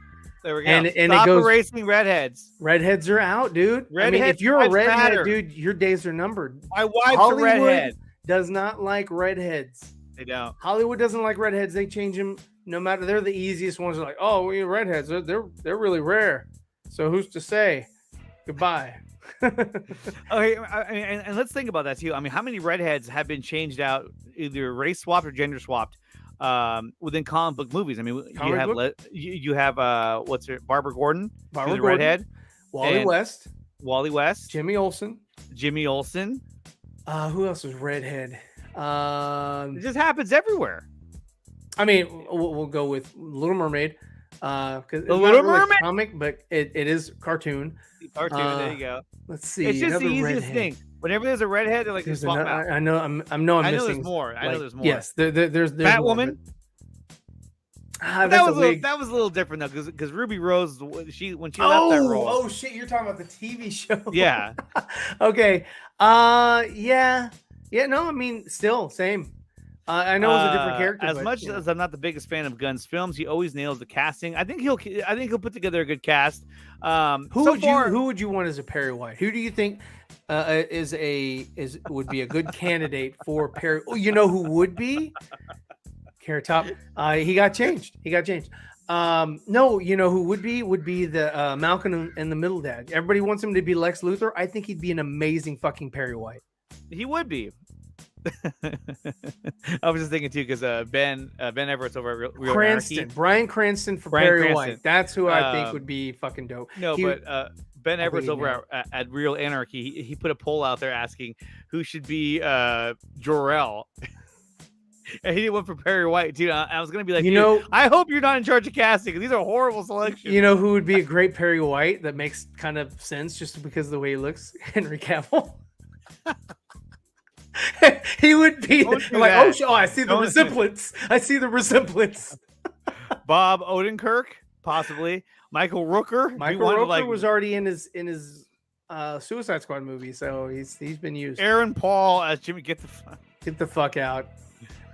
There we go. And Stop it goes, erasing redheads. Redheads are out, dude. If you're a redhead, dude, your days are numbered. My wife's Hollywood a redhead. Does not like redheads. They don't. Hollywood doesn't like redheads. They change them no matter. They're the easiest ones. They're like, oh, we redheads. They're really rare. So who's to say? Goodbye. Okay, and let's think about that too. I mean, how many redheads have been changed out, either race swapped or gender swapped, within comic book movies? I mean, you have what's her, Barbara Gordon, Barbara Gordon, redhead, Wally West, Jimmy Olsen. Who else was redhead? It just happens everywhere. I mean, we'll go with Little Mermaid. Because it's The not Little really Mermaid? comic, but it is cartoon. There you go. Let's see. It's just the another easiest redhead. thing. Whenever there's a redhead, they're like, There's swap them out. I know. I'm missing. There's more. I know there's more. Yes, there's Batwoman. That was a little different though, because Ruby Rose, when she left that role. Oh shit! You're talking about the TV show. Yeah. Okay. Yeah. No. I mean, still same. I know it's a different character. As but, much as I'm not the biggest fan of Gunn's films, he always nails the casting. I think he'll put together a good cast. Who would you want as a Perry White? Who do you think would be a good candidate for Perry? Oh, you know who would be? Carrot Top. He got changed. No, you know who would be the Malcolm in the Middle dad. Everybody wants him to be Lex Luthor. I think he'd be an amazing fucking Perry White. He would be. I was just thinking too, because Ben Everett's over at Real Anarchy. Bryan Cranston for Bryan Perry Cranston. White. That's who I think would be fucking dope. No, but Ben Everett's over at Real Anarchy. He put a poll out there asking who should be Jor-El. And he did one for Perry White too. I was gonna be like, I hope you're not in charge of casting, because these are horrible selections. You know who would be a great Perry White that makes kind of sense just because of the way he looks? Henry Cavill. He would be like, I see the resemblance. I see the resemblance. Bob Odenkirk, possibly. Michael Rooker. Michael Rooker was already in his Suicide Squad movie, so he's been used. Aaron Paul as Jimmy. Get the fuck out.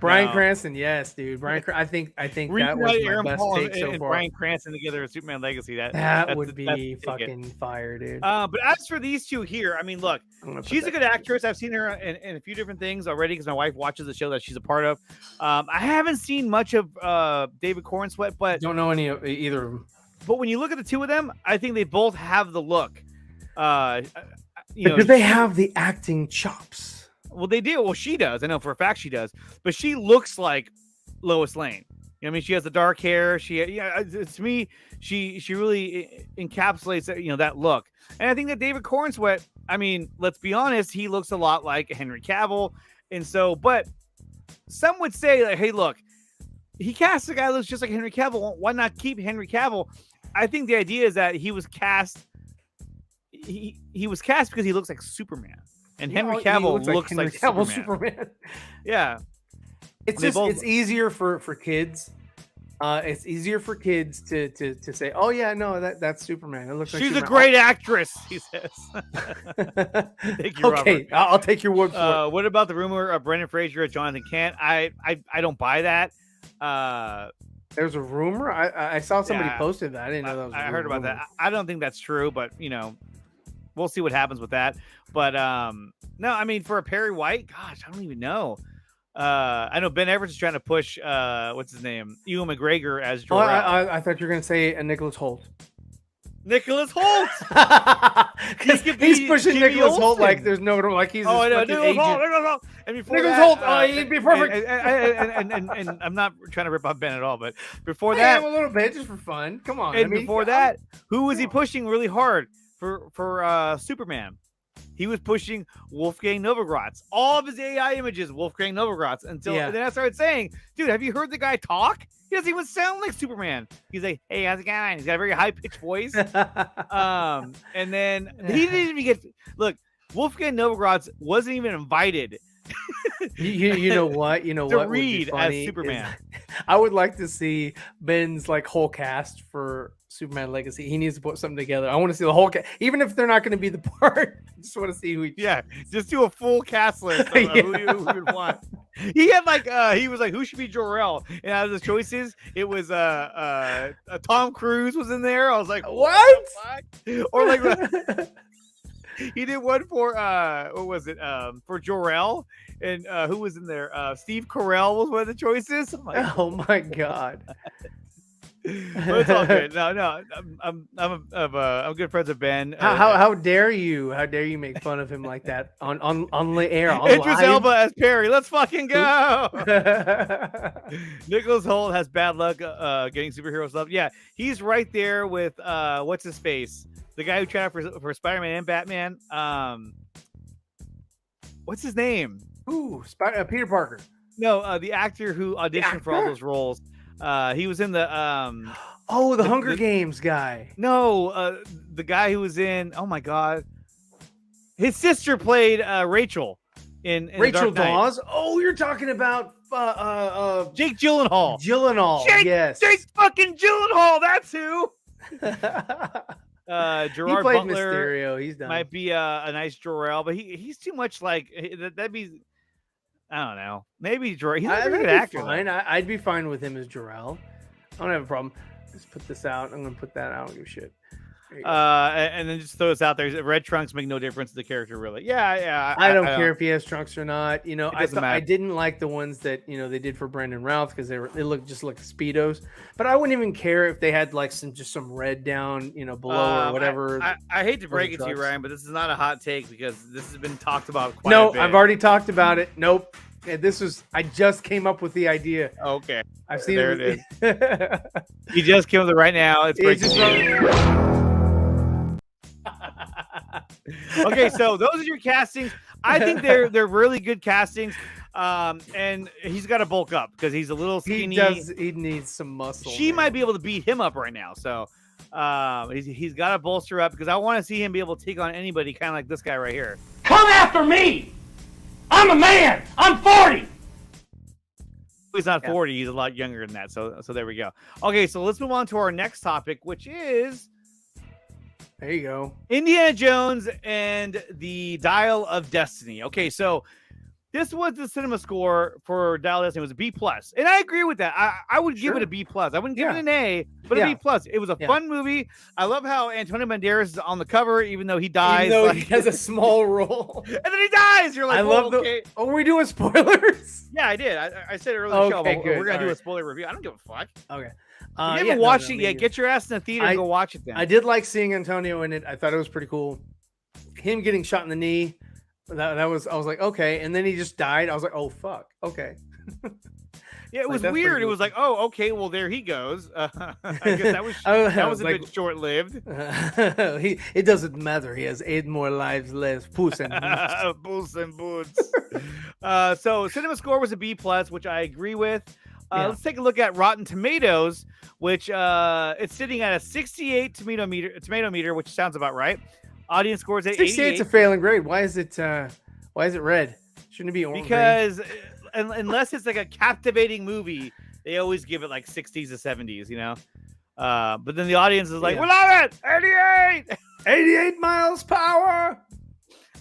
Bryan Cranston, yes, dude. I think that was my Aaron best Paul take so and far. Bryan Cranston together in Superman Legacy. That would be fucking fire, dude. But as for these two here, I mean, look, she's a good actress. I've seen her in a few different things already because my wife watches the show that she's a part of. I haven't seen much of David Cornsweet, but don't know any of either of them. But when you look at the two of them, I think they both have the look. Do they have the acting chops? Well, they do. Well, she does. I know for a fact she does. But she looks like Lois Lane. You know what I mean? She has the dark hair. To me, she really encapsulates that look. And I think that David Cornsweet, I mean, let's be honest, he looks a lot like Henry Cavill. And so, but some would say, like, hey, look, he cast a guy who looks just like Henry Cavill. Why not keep Henry Cavill? I think the idea is that he was cast. He was cast because he looks like Superman. And Henry Cavill looks like Superman. Yeah. It's easier for kids. It's easier for kids to say, oh yeah, no, that's Superman. It looks like she's a great actress, he says. Thank you, okay, Robert. I'll take your word for it. What about the rumor of Brendan Fraser as Jonathan Kent? I don't buy that. There's a rumor. I saw somebody posted that. I didn't know that was I heard about that. I don't think that's true, but we'll see what happens with that. But no, I mean, for a Perry White, gosh, I don't even know. I know Ben Everett is trying to push what's his name, Ewan McGregor as Jor-El. I thought you were gonna say a Nicholas Hoult. Nicholas Hoult. He's pushing Nicholas Hoult like there's no he's Nicholas Hoult. And before Nicholas Hoult, he'd be perfect. And I'm not trying to rip off Ben at all, but before that, a little bit just for fun. Come on. And before that, who was he pushing really hard for Superman? He was pushing Wolfgang Novogratz. All of his AI images, Wolfgang Novogratz. Until then I started saying, dude, have you heard the guy talk? He doesn't even sound like Superman. He's like, hey, how's it going? He's got a very high-pitched voice. And then he didn't even get... Look, Wolfgang Novogratz wasn't even invited. You know what? To read as Superman. I would like to see Ben's whole cast for Superman Legacy. He needs to put something together. I want to see the whole cast, even if they're not going to be the part. I just want to see who. Just do a full cast list of who you would want. He had he was like, who should be Jor-El? And out of the choices, it was Tom Cruise was in there. I was like, what? Or he did one for what was it? For Jor-El, and who was in there? Steve Carell was one of the choices. Oh my god. But it's all good. No, I'm good friends with Ben. How dare you? How dare you make fun of him like that on the air? Idris Elba as Perry. Let's fucking go. Nicholas Hoult has bad luck getting superhero stuff. Yeah, he's right there with what's his face, the guy who tried out for Spider-Man and Batman. What's his name? Ooh, Peter Parker. No, the actor who auditioned for all those roles. He was in the the Hunger Games guy. No, the guy who was in, oh my god, his sister played Rachel in Rachel Dark Knight. Dawes. Oh, you're talking about Jake Gyllenhaal. Jake fucking Gyllenhaal. That's who. Gerard he played Butler Mysterio. He's done. Might be a nice Jor-El, but he's too much like that'd be. I don't know. Maybe Jor. He's not a I'd good be actor. fine. I'd be fine with him as Jor-El. I don't have a problem. Let's put this out. I'm gonna put that out. I don't give a shit. And then just throw this out there. Red trunks make no difference to the character, really. Yeah. I don't care if he has trunks or not. You know, doesn't I matter. didn't like the ones that they did for Brandon Routh because they look just like speedos. But I wouldn't even care if they had like some red down below or whatever. I hate to break it to you, trucks. Ryan, but this is not a hot take because this has been talked about quite a bit. I've already talked about it. Nope. Yeah, I just came up with the idea. Okay. I've seen There it. it is. You just came with it right now. It's breaking news. Okay, so those are your castings. I think they're really good castings. And he's got to bulk up because he's a little skinny. He needs some muscle. She might be able to beat him up right now. So he's got to bolster up because I want to see him be able to take on anybody, kind of like this guy right here. Come after me! I'm a man! I'm 40! He's not 40. He's a lot younger than that. So there we go. Okay, so let's move on to our next topic, which is There you go. Indiana Jones and the Dial of Destiny. Okay, so this was the cinema score for Dial of Destiny. It was a B+. And I agree with that. I would give it a B+. I wouldn't give it an A, but a B+. It was a fun movie. I love how Antonio Banderas is on the cover, even though he dies. Even though he has a small role. And then he dies. You're like, I love okay. Oh, are we doing spoilers? Yeah, I did. I said earlier in the show, Okay, but good. we're going to do All a spoiler review. I don't give a fuck. Okay. If you haven't watched it yet, get your ass in the theater and go watch it then. I did like seeing Antonio in it. I thought it was pretty cool. Him getting shot in the knee. I was like, okay. And then he just died. I was like, oh, fuck. Okay. Yeah, it was that's weird. pretty It was cool. like, oh, okay, well, there he goes. I guess that was a like- bit short-lived. It doesn't matter. He has 8 more lives left. Puss and boots. Bulls and boots. So cinema score was a B+, which I agree with. Let's take a look at Rotten Tomatoes, which it's sitting at a 68 tomato meter, which sounds about right. Audience scores at 68 is a failing grade. Why is it red? Shouldn't it be orange? Because unless it's like a captivating movie, they always give it like 60s to 70s, you know. But then the audience is like, we love it, 88, 88 miles per hour.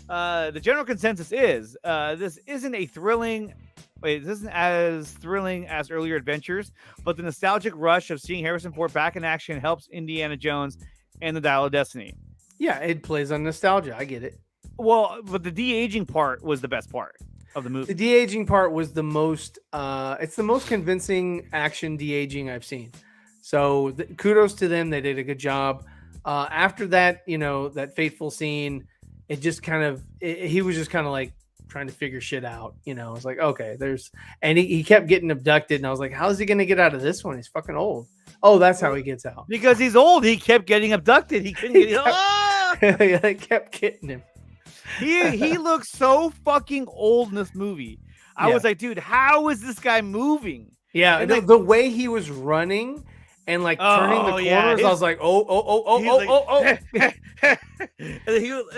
The general consensus is this isn't as thrilling as earlier adventures, but the nostalgic rush of seeing Harrison Ford back in action helps Indiana Jones and the Dial of Destiny. Yeah, it plays on nostalgia. I get it. Well, but the de-aging part was the best part of the movie. The de-aging part was the most it's the most convincing action de-aging I've seen. So kudos to them. They did a good job. After that, that fateful scene, it just kind of he was just kind of like trying to figure shit out. I was like, okay, and he kept getting abducted, and I was like, how's he gonna get out of this one? He's fucking old. Oh, that's how he gets out. Because he's old. He kept getting abducted. He couldn't get They kept getting him. He looks so fucking old in this movie. I was like, dude, how is this guy moving? Yeah, And the way he was running and like turning the corners, I was like, oh. And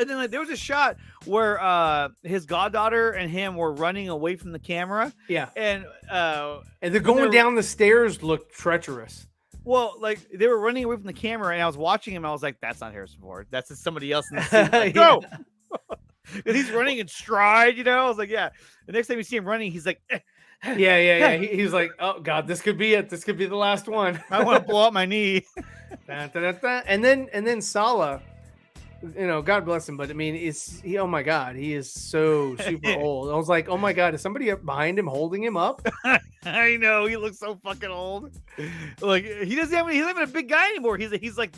then like, there was a shot where his goddaughter and him were running away from the camera. Yeah, and they're going down the stairs. Looked treacherous. Well, like they were running away from the camera, and I was watching him. I was like, "That's not Harrison Ford. That's just somebody else in the scene." Like, go, and he's running in stride. I was like, "Yeah." The next time you see him running, he's like, Yeah. He's like, "Oh God, this could be it. This could be the last one." I want to blow out my knee. And then Sala, God bless him, but I mean, oh my God, he is so super old. I was like, oh my God, is somebody behind him holding him up? I know, he looks so fucking old. Like he's not even a big guy anymore. He's like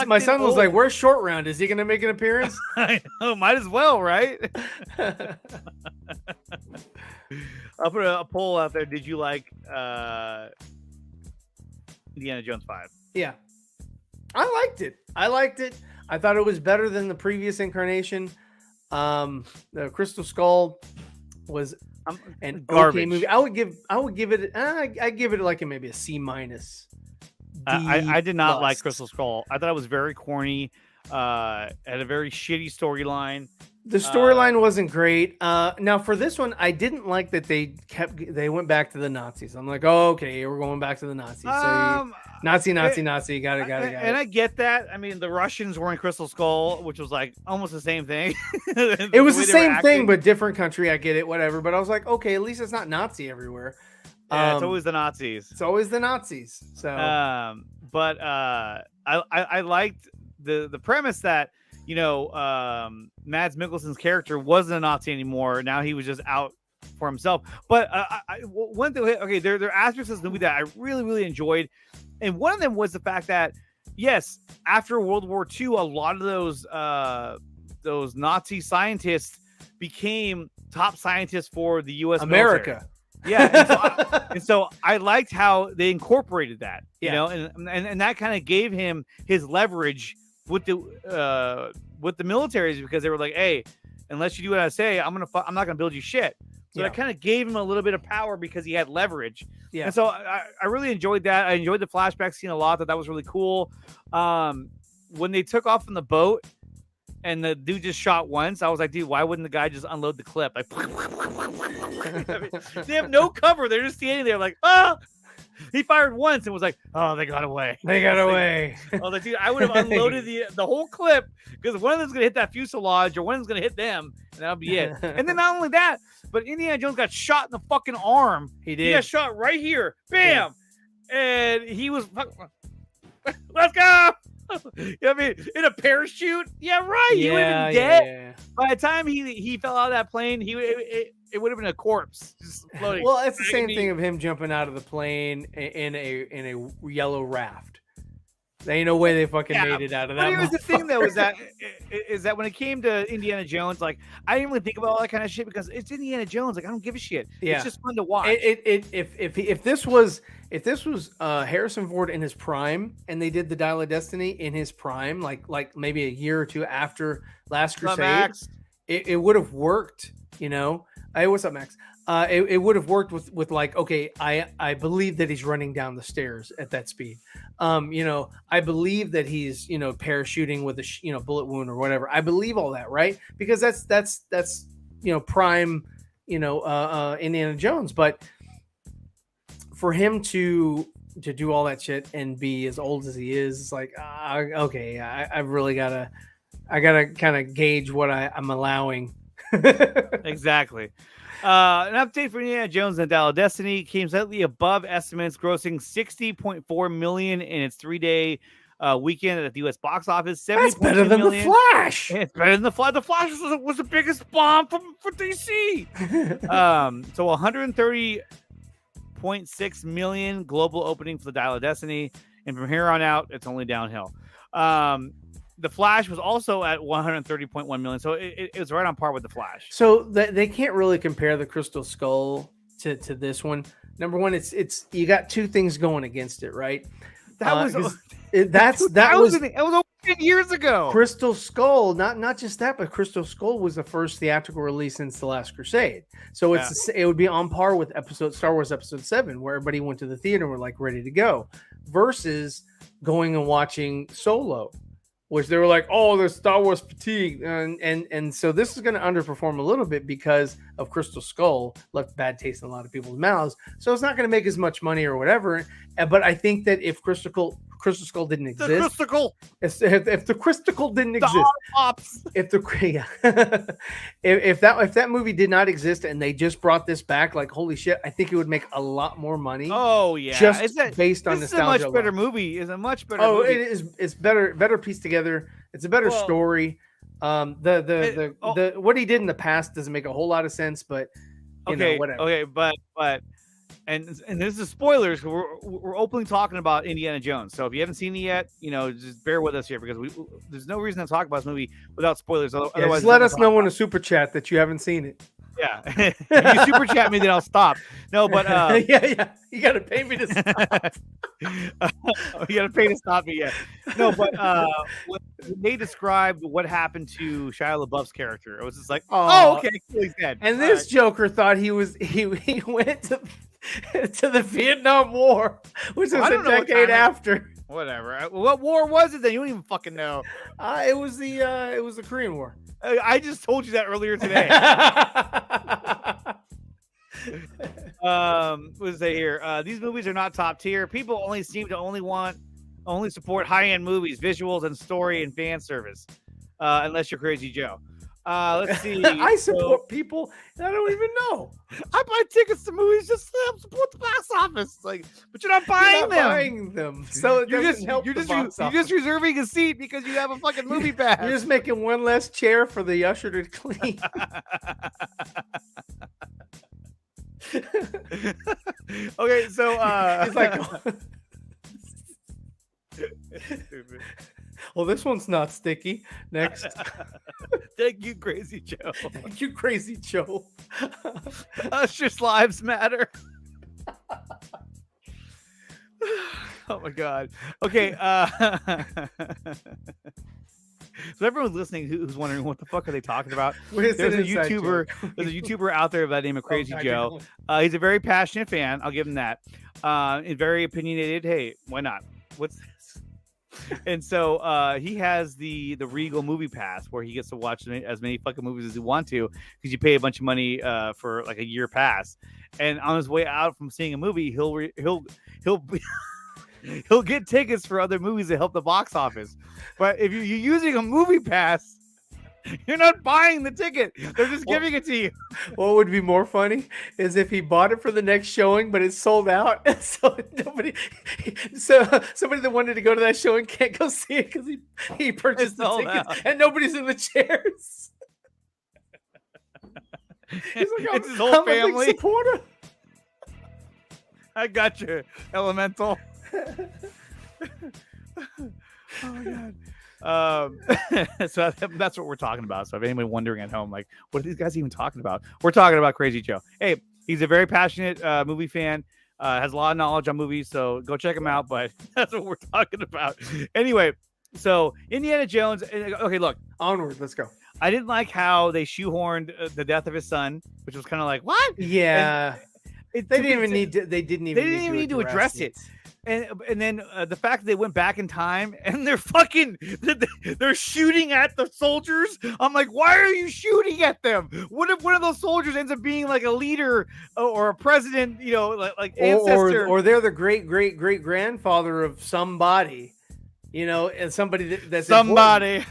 my son was like, where's Short Round? Is he gonna make an appearance? I know, might as well, right? I'll put a poll out there. Did you like Indiana Jones 5? Yeah, I liked it. I thought it was better than the previous incarnation. The Crystal Skull was an garbage okay movie. I would give it. I give it like maybe a C-. I did not like Crystal Skull. I thought it was very corny. Had a very shitty storyline. The storyline wasn't great. Now for this one, I didn't like that they went back to the Nazis. I'm like, oh, okay, we're going back to the Nazis. So Nazi, got it. And I get that. I mean, the Russians were in Crystal Skull, which was like almost the same thing. It was the same thing, but different country. I get it, whatever. But I was like, okay, at least it's not Nazi everywhere. Yeah, it's always the Nazis. It's always the Nazis. So, but I liked the premise that, you know, Mads Mikkelsen's character wasn't a Nazi anymore. Now he was just out for himself. But one thing, okay, there are aspects of this movie that I really, really enjoyed. And one of them was the fact that, yes, after World War II, a lot of those Nazi scientists became top scientists for the U.S. America. Military. Yeah, and so I liked how they incorporated that, you know, and that kind of gave him his leverage with the militaries, because they were like, hey, unless you do what I say, I'm not gonna build you shit. So that kind of gave him a little bit of power because he had leverage. Yeah, and so I really enjoyed that. I enjoyed the flashback scene a lot. That was really cool. When they took off from the boat and the dude just shot once, I was like, dude, why wouldn't the guy just unload the clip? Like, I mean, they have no cover. They're just standing there like, oh, he fired once and was like, oh, they got away. They got away. I was like, dude, I would have unloaded the whole clip, because one of them's going to hit that fuselage or one of them's going to hit them, and that'll be it. And then not only that, but Indiana Jones got shot in the fucking arm. He did. He got shot right here. Bam. Yeah. And he was, let's go. You know what I mean? In a parachute? Yeah, right. He would have been dead. Yeah. By the time he fell out of that plane, it would have been a corpse just floating. Well, it's the same thing of him jumping out of the plane in a yellow raft. There ain't no way they fucking made it out of that. But here's the thing, though, is that when it came to Indiana Jones, like, I didn't really think about all that kind of shit because it's Indiana Jones. Like, I don't give a shit. Yeah. It's just fun to watch. If this was Harrison Ford in his prime, and they did the Dial of Destiny in his prime, like maybe a year or two after Last Crusade, it would have worked. You know, hey, what's up, Max? It would have worked with like, okay, I believe that he's running down the stairs at that speed. You know, I believe that he's, you know, parachuting with a bullet wound or whatever. I believe all that, right? Because that's you know, prime, you know, Indiana Jones. But for him to do all that shit and be as old as he is, it's like, okay, I've really gotta kind of gauge what I'm allowing. Exactly. An update for Indiana Jones and Dial of Destiny came slightly above estimates, grossing $60.4 million in its 3-day weekend at the U.S. box office. That's better than The Flash. It's better than The Flash. The Flash was the biggest bomb for DC. So 130.6 million global opening for the Dial of Destiny, and from here on out, it's only downhill. The Flash was also at 130.1 million, so it was right on par with The Flash. So they can't really compare the Crystal Skull to this one. Number one, it's you got two things going against it, right? That was over 10 years ago. Crystal Skull, not just that, but Crystal Skull was the first theatrical release since The Last Crusade. So it would be on par with Star Wars Episode 7, where everybody went to the theater and were like ready to go, versus going and watching Solo, which they were like, oh, there's Star Wars fatigue. And so this is going to underperform a little bit because of Crystal Skull left bad taste in a lot of people's mouths. So it's not going to make as much money or whatever. But I think that if Crystal Skull didn't exist, if the Crystal didn't exist, if that movie did not exist and they just brought this back, like, holy shit, I think it would make a lot more money. Oh yeah, just based on nostalgia. It's a much better movie. It's a much better. movie. It is. It's better pieced together. It's a better story. The what he did in the past doesn't make a whole lot of sense, but you know, whatever. Okay, but. And this is spoilers. We're openly talking about Indiana Jones. So if you haven't seen it yet, you know, just bear with us here because there's no reason to talk about this movie without spoilers. Otherwise, just let us know in a super chat that you haven't seen it. Yeah, if you super chat me, then I'll stop. No, but yeah, you gotta pay me to stop. You gotta pay to stop me. Yeah, no, but when they described what happened to Shia LaBeouf's character, it was just like, oh okay, cool, he's dead. And this Joker thought he went to the Vietnam War, which was a decade after. Whatever. What war was it then? You don't even fucking know. It was the Korean War. I just told you that earlier today. What does it say here? These movies are not top tier. People only seem to only support high-end movies, visuals, and story and fan service. Unless you're Crazy Joe. Let's see. I support people that I don't even know. I buy tickets to movies just to help support the box office. Like, but you're not buying them. So it You're doesn't help the box you're office. just reserving a seat because you have a fucking movie pass. You're just making one less chair for the usher to clean. Okay, so He's like, well, this one's not sticky. Next. Thank you, Crazy Joe. Thank you, Crazy Joe. Usher's lives matter. Oh my god. Okay. So everyone's listening who's wondering what the fuck are they talking about. There's a YouTuber. There's a YouTuber out there by the name of Crazy Joe. He's a very passionate fan. I'll give him that. And very opinionated. Hey, why not? What's this? And so he has the Regal Movie Pass where he gets to watch as many fucking movies as he wants to because you pay a bunch of money for like a year pass. And on his way out from seeing a movie, he'll get tickets for other movies that help the box office. But if you're using a movie pass, you're not buying the ticket. They're just giving it to you. What would be more funny is if he bought it for the next showing, but it's sold out. So somebody that wanted to go to that showing can't go see it because he purchased the tickets and nobody's in the chairs. He's like, it's his whole family. A big supporter. I got you, Elemental. Oh my god. So that's what we're talking about. So if anybody wondering at home, like, what are these guys even talking about? We're talking about Crazy Joe. Hey, he's a very passionate movie fan, has a lot of knowledge on movies, so go check him out. But that's what we're talking about. Anyway, so Indiana Jones. Okay, look, onward. Let's go. I didn't like how they shoehoorned the death of his son, which was kind of like, what? Yeah. They didn't even need to address it. And then the fact that they went back in time and they're shooting at the soldiers. I'm like, why are you shooting at them? What if one of those soldiers ends up being like a leader or a president, you know, like ancestor, or they're the great grandfather of somebody, you know, and somebody that's somebody.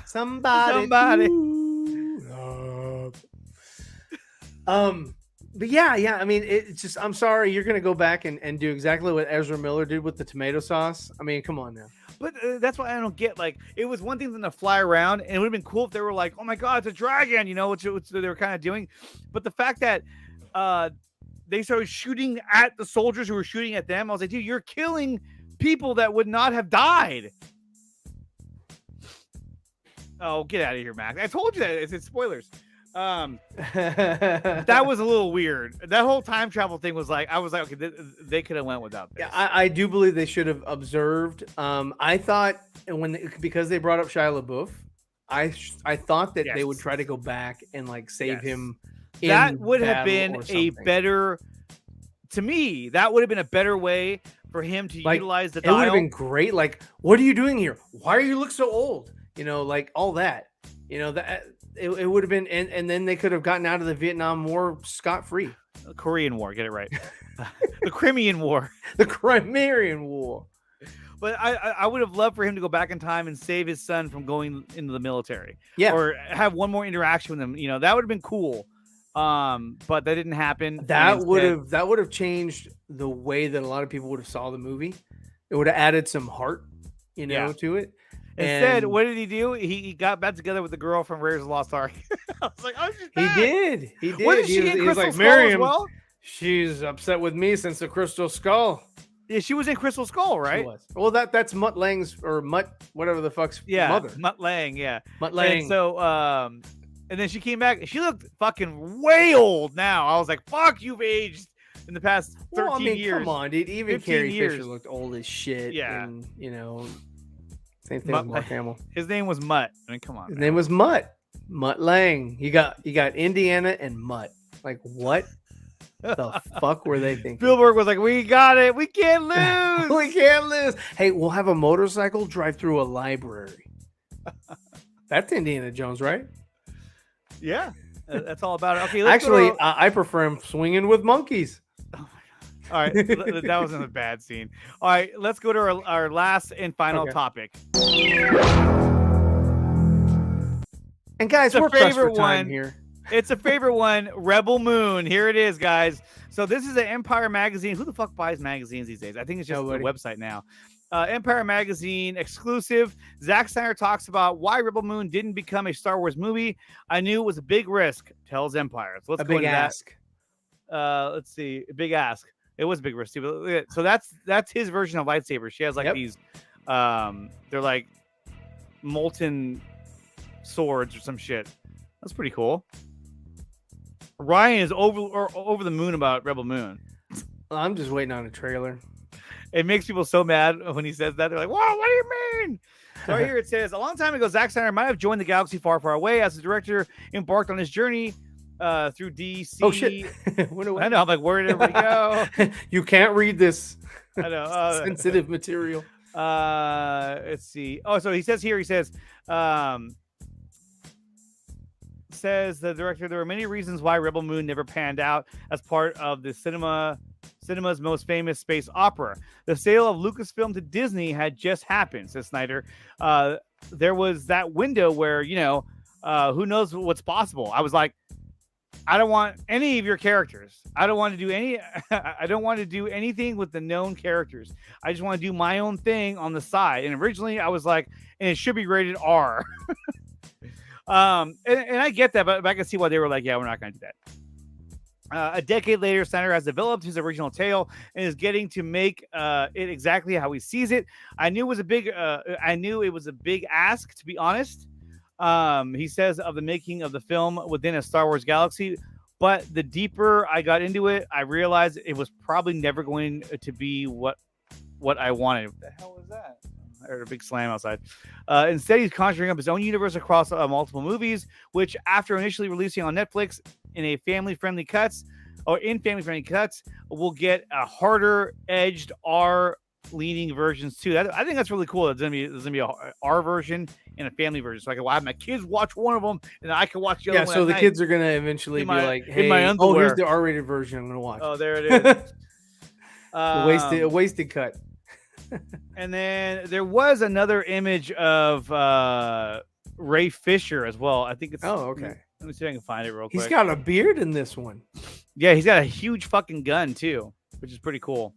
But yeah. I mean, it's just, I'm sorry, you're gonna go back and do exactly what Ezra Miller did with the tomato sauce. I mean, come on now. But that's what I don't get. Like, it was one thing for them to fly around, and it would have been cool if they were like, "Oh my god, it's a dragon," you know, which they were kind of doing. But the fact that they started shooting at the soldiers who were shooting at them, I was like, "Dude, you're killing people that would not have died." Oh, get out of here, Max! I told you that it's spoilers. That was a little weird. That whole time travel thing was like, I was like, okay, they could have went without this. Yeah, I do believe they should have observed. I thought because they brought up Shia LaBeouf, I thought that they would try to go back and like save him. That would have been a better, to me, that would have been a better way for him to utilize the dial. It would have been great. Like, what are you doing here? Why do you look so old? You know, like all that. You know, that it would have been, and then they could have gotten out of the Vietnam War scot-free. The Korean War, get it right. The Crimean War. The Crimean War. But I would have loved for him to go back in time and save his son from going into the military. Yeah. Or have one more interaction with him. You know, that would have been cool. But that didn't happen. That would have changed the way that a lot of people would have saw the movie. It would have added some heart, you know, to it. Instead, what did he do? He got back together with the girl from Raiders of the Lost Ark. I was like, oh, she's back. He did. What, she in Crystal like, Skull Miriam, as well? She's upset with me since the Crystal Skull. Yeah, she was in Crystal Skull, right? She was. Well, that's Mutt Lang's, or Mutt, whatever the fuck's mother. Mutt Lang, yeah. Mutt Lang. And so, and then she came back. She looked fucking way old now. I was like, fuck, you've aged in the past 13 years. Come on, dude. Even Carrie Fisher looked old as shit. Yeah. And, you know, same thing with Mark Hamill. His name was Mutt. I mean, come on. His name was Mutt. Mutt Lang. You got Indiana and Mutt. Like, what? The fuck were they thinking? Spielberg was like, "We got it. We can't lose. We can't lose. Hey, we'll have a motorcycle drive through a library." That's Indiana Jones, right? Yeah, that's all about it. Okay, let's Actually, go to- I prefer him swinging with monkeys. all right, that wasn't a bad scene. All right, let's go to our last and final topic. And guys, It's a we're pressed for favorite time one. here. It's a favorite one, Rebel Moon. Here it is, guys. So this is an Empire magazine. Who the fuck buys magazines these days? I think it's just Nobody. the website now. Empire magazine exclusive. Zack Snyder talks about why Rebel Moon didn't become a Star Wars movie. I knew it was a big risk, tells Empire. So let's A go big into ask. that. Let's see. A big ask. It was a big risk. So that's his version of lightsabers. She has like these they're like molten swords or some shit. That's pretty cool. Ryan is over the moon about Rebel Moon. I'm just waiting on a trailer. It makes people so mad when he says that. They're like, "Whoa, what do you mean?" So right here it says, a long time ago, Zack Snyder might have joined the galaxy far, far away as the director embarked on his journey through DC. Oh shit! I know. I'm like, where did everybody go? You can't read this. I know. Sensitive material. Let's see. Oh, so he says here. He says the director, there were many reasons why Rebel Moon never panned out as part of the cinema's most famous space opera. The sale of Lucasfilm to Disney had just happened, says Snyder. There was that window where, who knows what's possible. I was like, I don't want any of your characters. I don't want to do anything with the known characters. I just want to do my own thing on the side. And originally I was like, and it should be rated R. And I get that, but I can see why they were like, yeah, we're not going to do that. A decade later, Snyder has developed his original tale and is getting to make it exactly how he sees it. I knew it was a big ask, to be honest. He says of the making of the film within a Star Wars galaxy, but the deeper I got into it, I realized it was probably never going to be what I wanted. What the hell was that? I heard a big slam outside. Instead, he's conjuring up his own universe across multiple movies, which after initially releasing on Netflix in family-friendly cuts, will get a harder edged R-leaning versions too. I think that's really cool. There's gonna be a R version and a family version, so I can have my kids watch one of them, and I can watch the other one. Yeah, so the kids are gonna eventually be like, "Hey, here's the R-rated version I'm gonna watch." Oh, there it is. Wasted cut. And then there was another image of Ray Fisher as well. I think it's. Oh, okay. Let me see if I can find it real quick. He's got a beard in this one. Yeah, he's got a huge fucking gun too, which is pretty cool.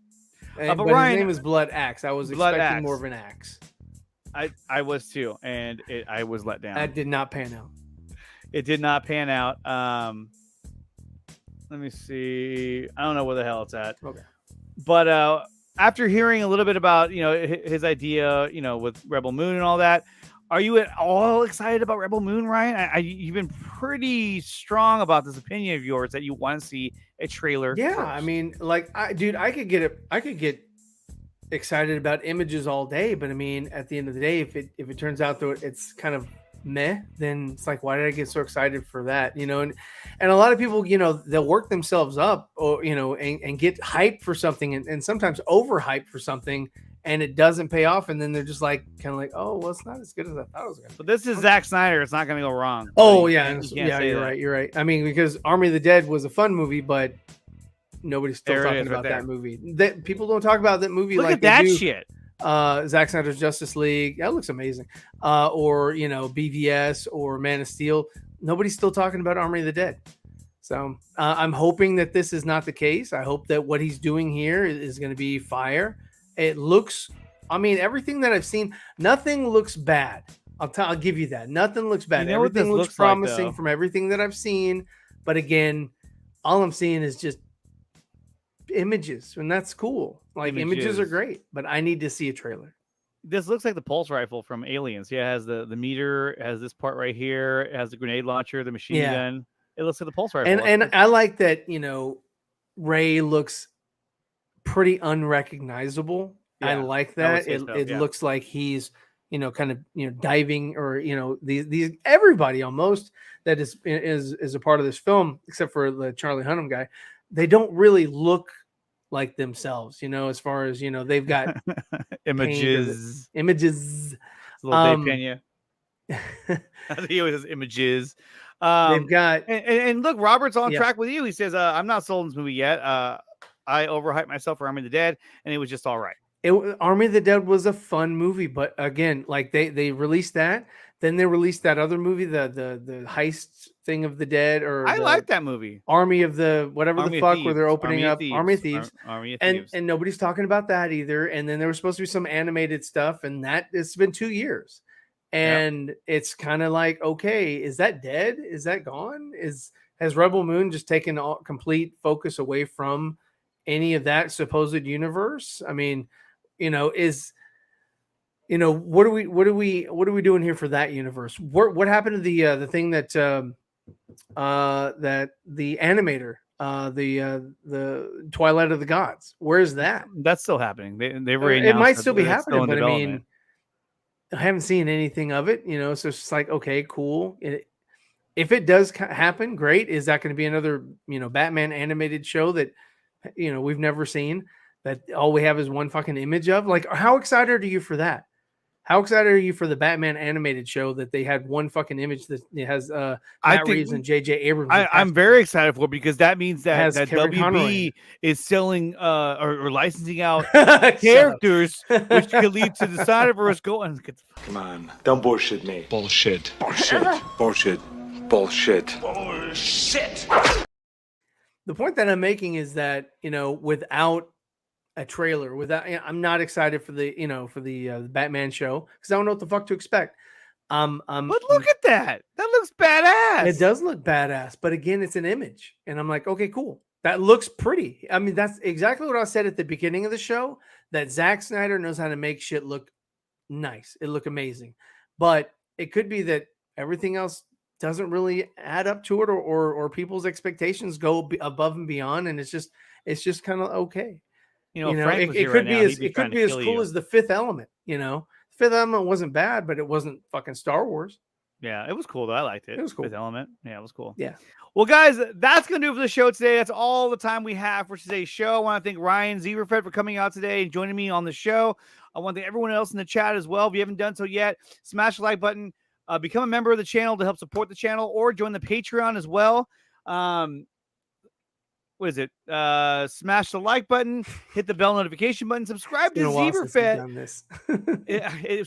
But Ryan, his name is Blood Axe. I was expecting more of an axe. I was too, and I was let down. That did not pan out. It did not pan out. Let me see. I don't know where the hell it's at. Okay. But after hearing a little bit about his idea, with Rebel Moon and all that, are you at all excited about Rebel Moon, Ryan? You've been pretty strong about this opinion of yours that you want to see a trailer. Yeah, first. I mean, I could get excited about images all day, but I mean, at the end of the day, if it turns out that it's kind of meh, then it's like, why did I get so excited for that? And a lot of people, they'll work themselves up, or and get hyped for something, and sometimes overhyped for something, and it doesn't pay off, and then they're just like, kind of like, oh, well, it's not as good as I thought it was going to be. But this is Zack Snyder. It's not going to go wrong. Oh, so yeah. You're right. I mean, because Army of the Dead was a fun movie, but nobody's still talking about that movie. People don't talk about that movie. Look like at that do, shit. Zack Snyder's Justice League. That looks amazing. Or, BVS or Man of Steel. Nobody's still talking about Army of the Dead. So I'm hoping that this is not the case. I hope that what he's doing here is going to be fire. It looks, everything that I've seen, nothing looks bad. I'll give you that. Nothing looks bad. Everything looks promising like, from everything that I've seen. But again, all I'm seeing is just images, and that's cool. Like images are great, but I need to see a trailer. This looks like the pulse rifle from Aliens. Yeah, it has the meter, it has this part right here, it has the grenade launcher, the machine gun. It looks like the pulse rifle. And I like that, Ray looks pretty unrecognizable. Yeah, I like that. It looks like he's, kind of, diving, or, these everybody almost that is a part of this film, except for the Charlie Hunnam guy. they don't really look like themselves, as far as, they've got Images. images. Little Dave Pena. I think he always has images. They've got, and look, Robert's on track with you. He says, I'm not sold on this movie yet. I overhyped myself for Army of the Dead, and it was just all right. Army of the Dead was a fun movie, but again, like they released that, then they released that other movie, the heist thing of the dead, or I like that movie, Army of the whatever Army the fuck, Thieves. where they're opening up Army of Thieves, Army of Thieves, and nobody's talking about that either. And then there was supposed to be some animated stuff, and that it's been 2 years, and it's kind of like, okay, is that dead? Is that gone? Has Rebel Moon just taken all complete focus away from any of that supposed universe? I mean, what are we doing here for that universe? What happened to the thing that that the animator, the Twilight of the Gods? Where's that? That's still happening. They were It might still be happening, but I mean, I haven't seen anything of it. So it's just like, okay, cool. If it does happen, great. Is that going to be another Batman animated show that we've never seen? That all we have is one fucking image of? Like, how excited are you for that? How excited are you for the Batman animated show that they had one fucking image that has Matt Reeves and J.J. Abrams? I'm very excited for it, because that means that Kevin WB is selling or licensing out characters, which could lead to the Snyderverse going. Come on, don't bullshit me. Bullshit. Bullshit. Bullshit. Bullshit. Bullshit. The point that I'm making is that, without a trailer, I'm not excited for the Batman show, because I don't know what the fuck to expect. But look at that. That looks badass. It does look badass, but again, it's an image. And I'm like, okay, cool. That looks pretty. I mean, that's exactly what I said at the beginning of the show, that Zack Snyder knows how to make shit look nice. It look amazing. But it could be that everything else doesn't really add up to it, or people's expectations go above and beyond, and it's just kind of okay. It could be as cool as the Fifth Element. Fifth Element wasn't bad, but it wasn't fucking Star Wars. Yeah, it was cool though. I liked it. It was cool. Fifth Element. Yeah, it was cool. Yeah. Well, guys, that's gonna do it for the show today. That's all the time we have for today's show. I want to thank Ryan Zeverfed for coming out today and joining me on the show. I want to thank everyone else in the chat as well. If you haven't done so yet, smash the like button. Become a member of the channel to help support the channel, or join the Patreon as well. What is it? Smash the like button, hit the bell notification button, subscribe to Zeverfed.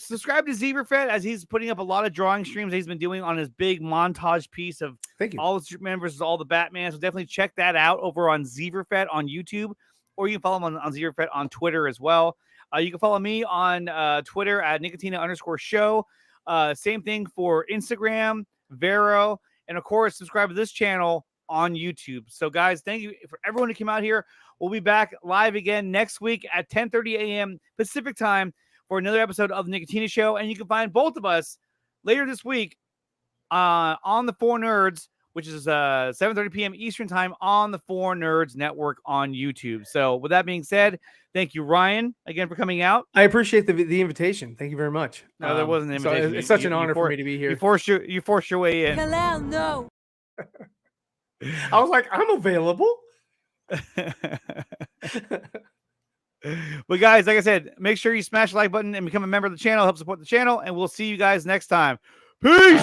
Subscribe to Zeverfed, as he's putting up a lot of drawing streams that he's been doing on his big montage piece of all the Superman versus all the Batman. So definitely check that out over on Zeverfed on YouTube, or you can follow him on Zeverfed on Twitter as well. You can follow me on Twitter at Nicotina_show. Same thing for Instagram, Vero, and of course, subscribe to this channel on YouTube. So guys, thank you for everyone who came out here. We'll be back live again next week at 10:30 a.m. Pacific time for another episode of the Nicotina Show. And you can find both of us later this week on the Four Nerds, which is 7:30 p.m. Eastern time on the Four Nerds Network on YouTube. So with that being said, thank you, Ryan, again for coming out. I appreciate the invitation. Thank you very much. No, there wasn't an invitation. So it's such an honor for me to be here. You forced your way in. Hello, no. I was like, I'm available. But guys, like I said, make sure you smash the like button and become a member of the channel. Help support the channel, and we'll see you guys next time. Peace.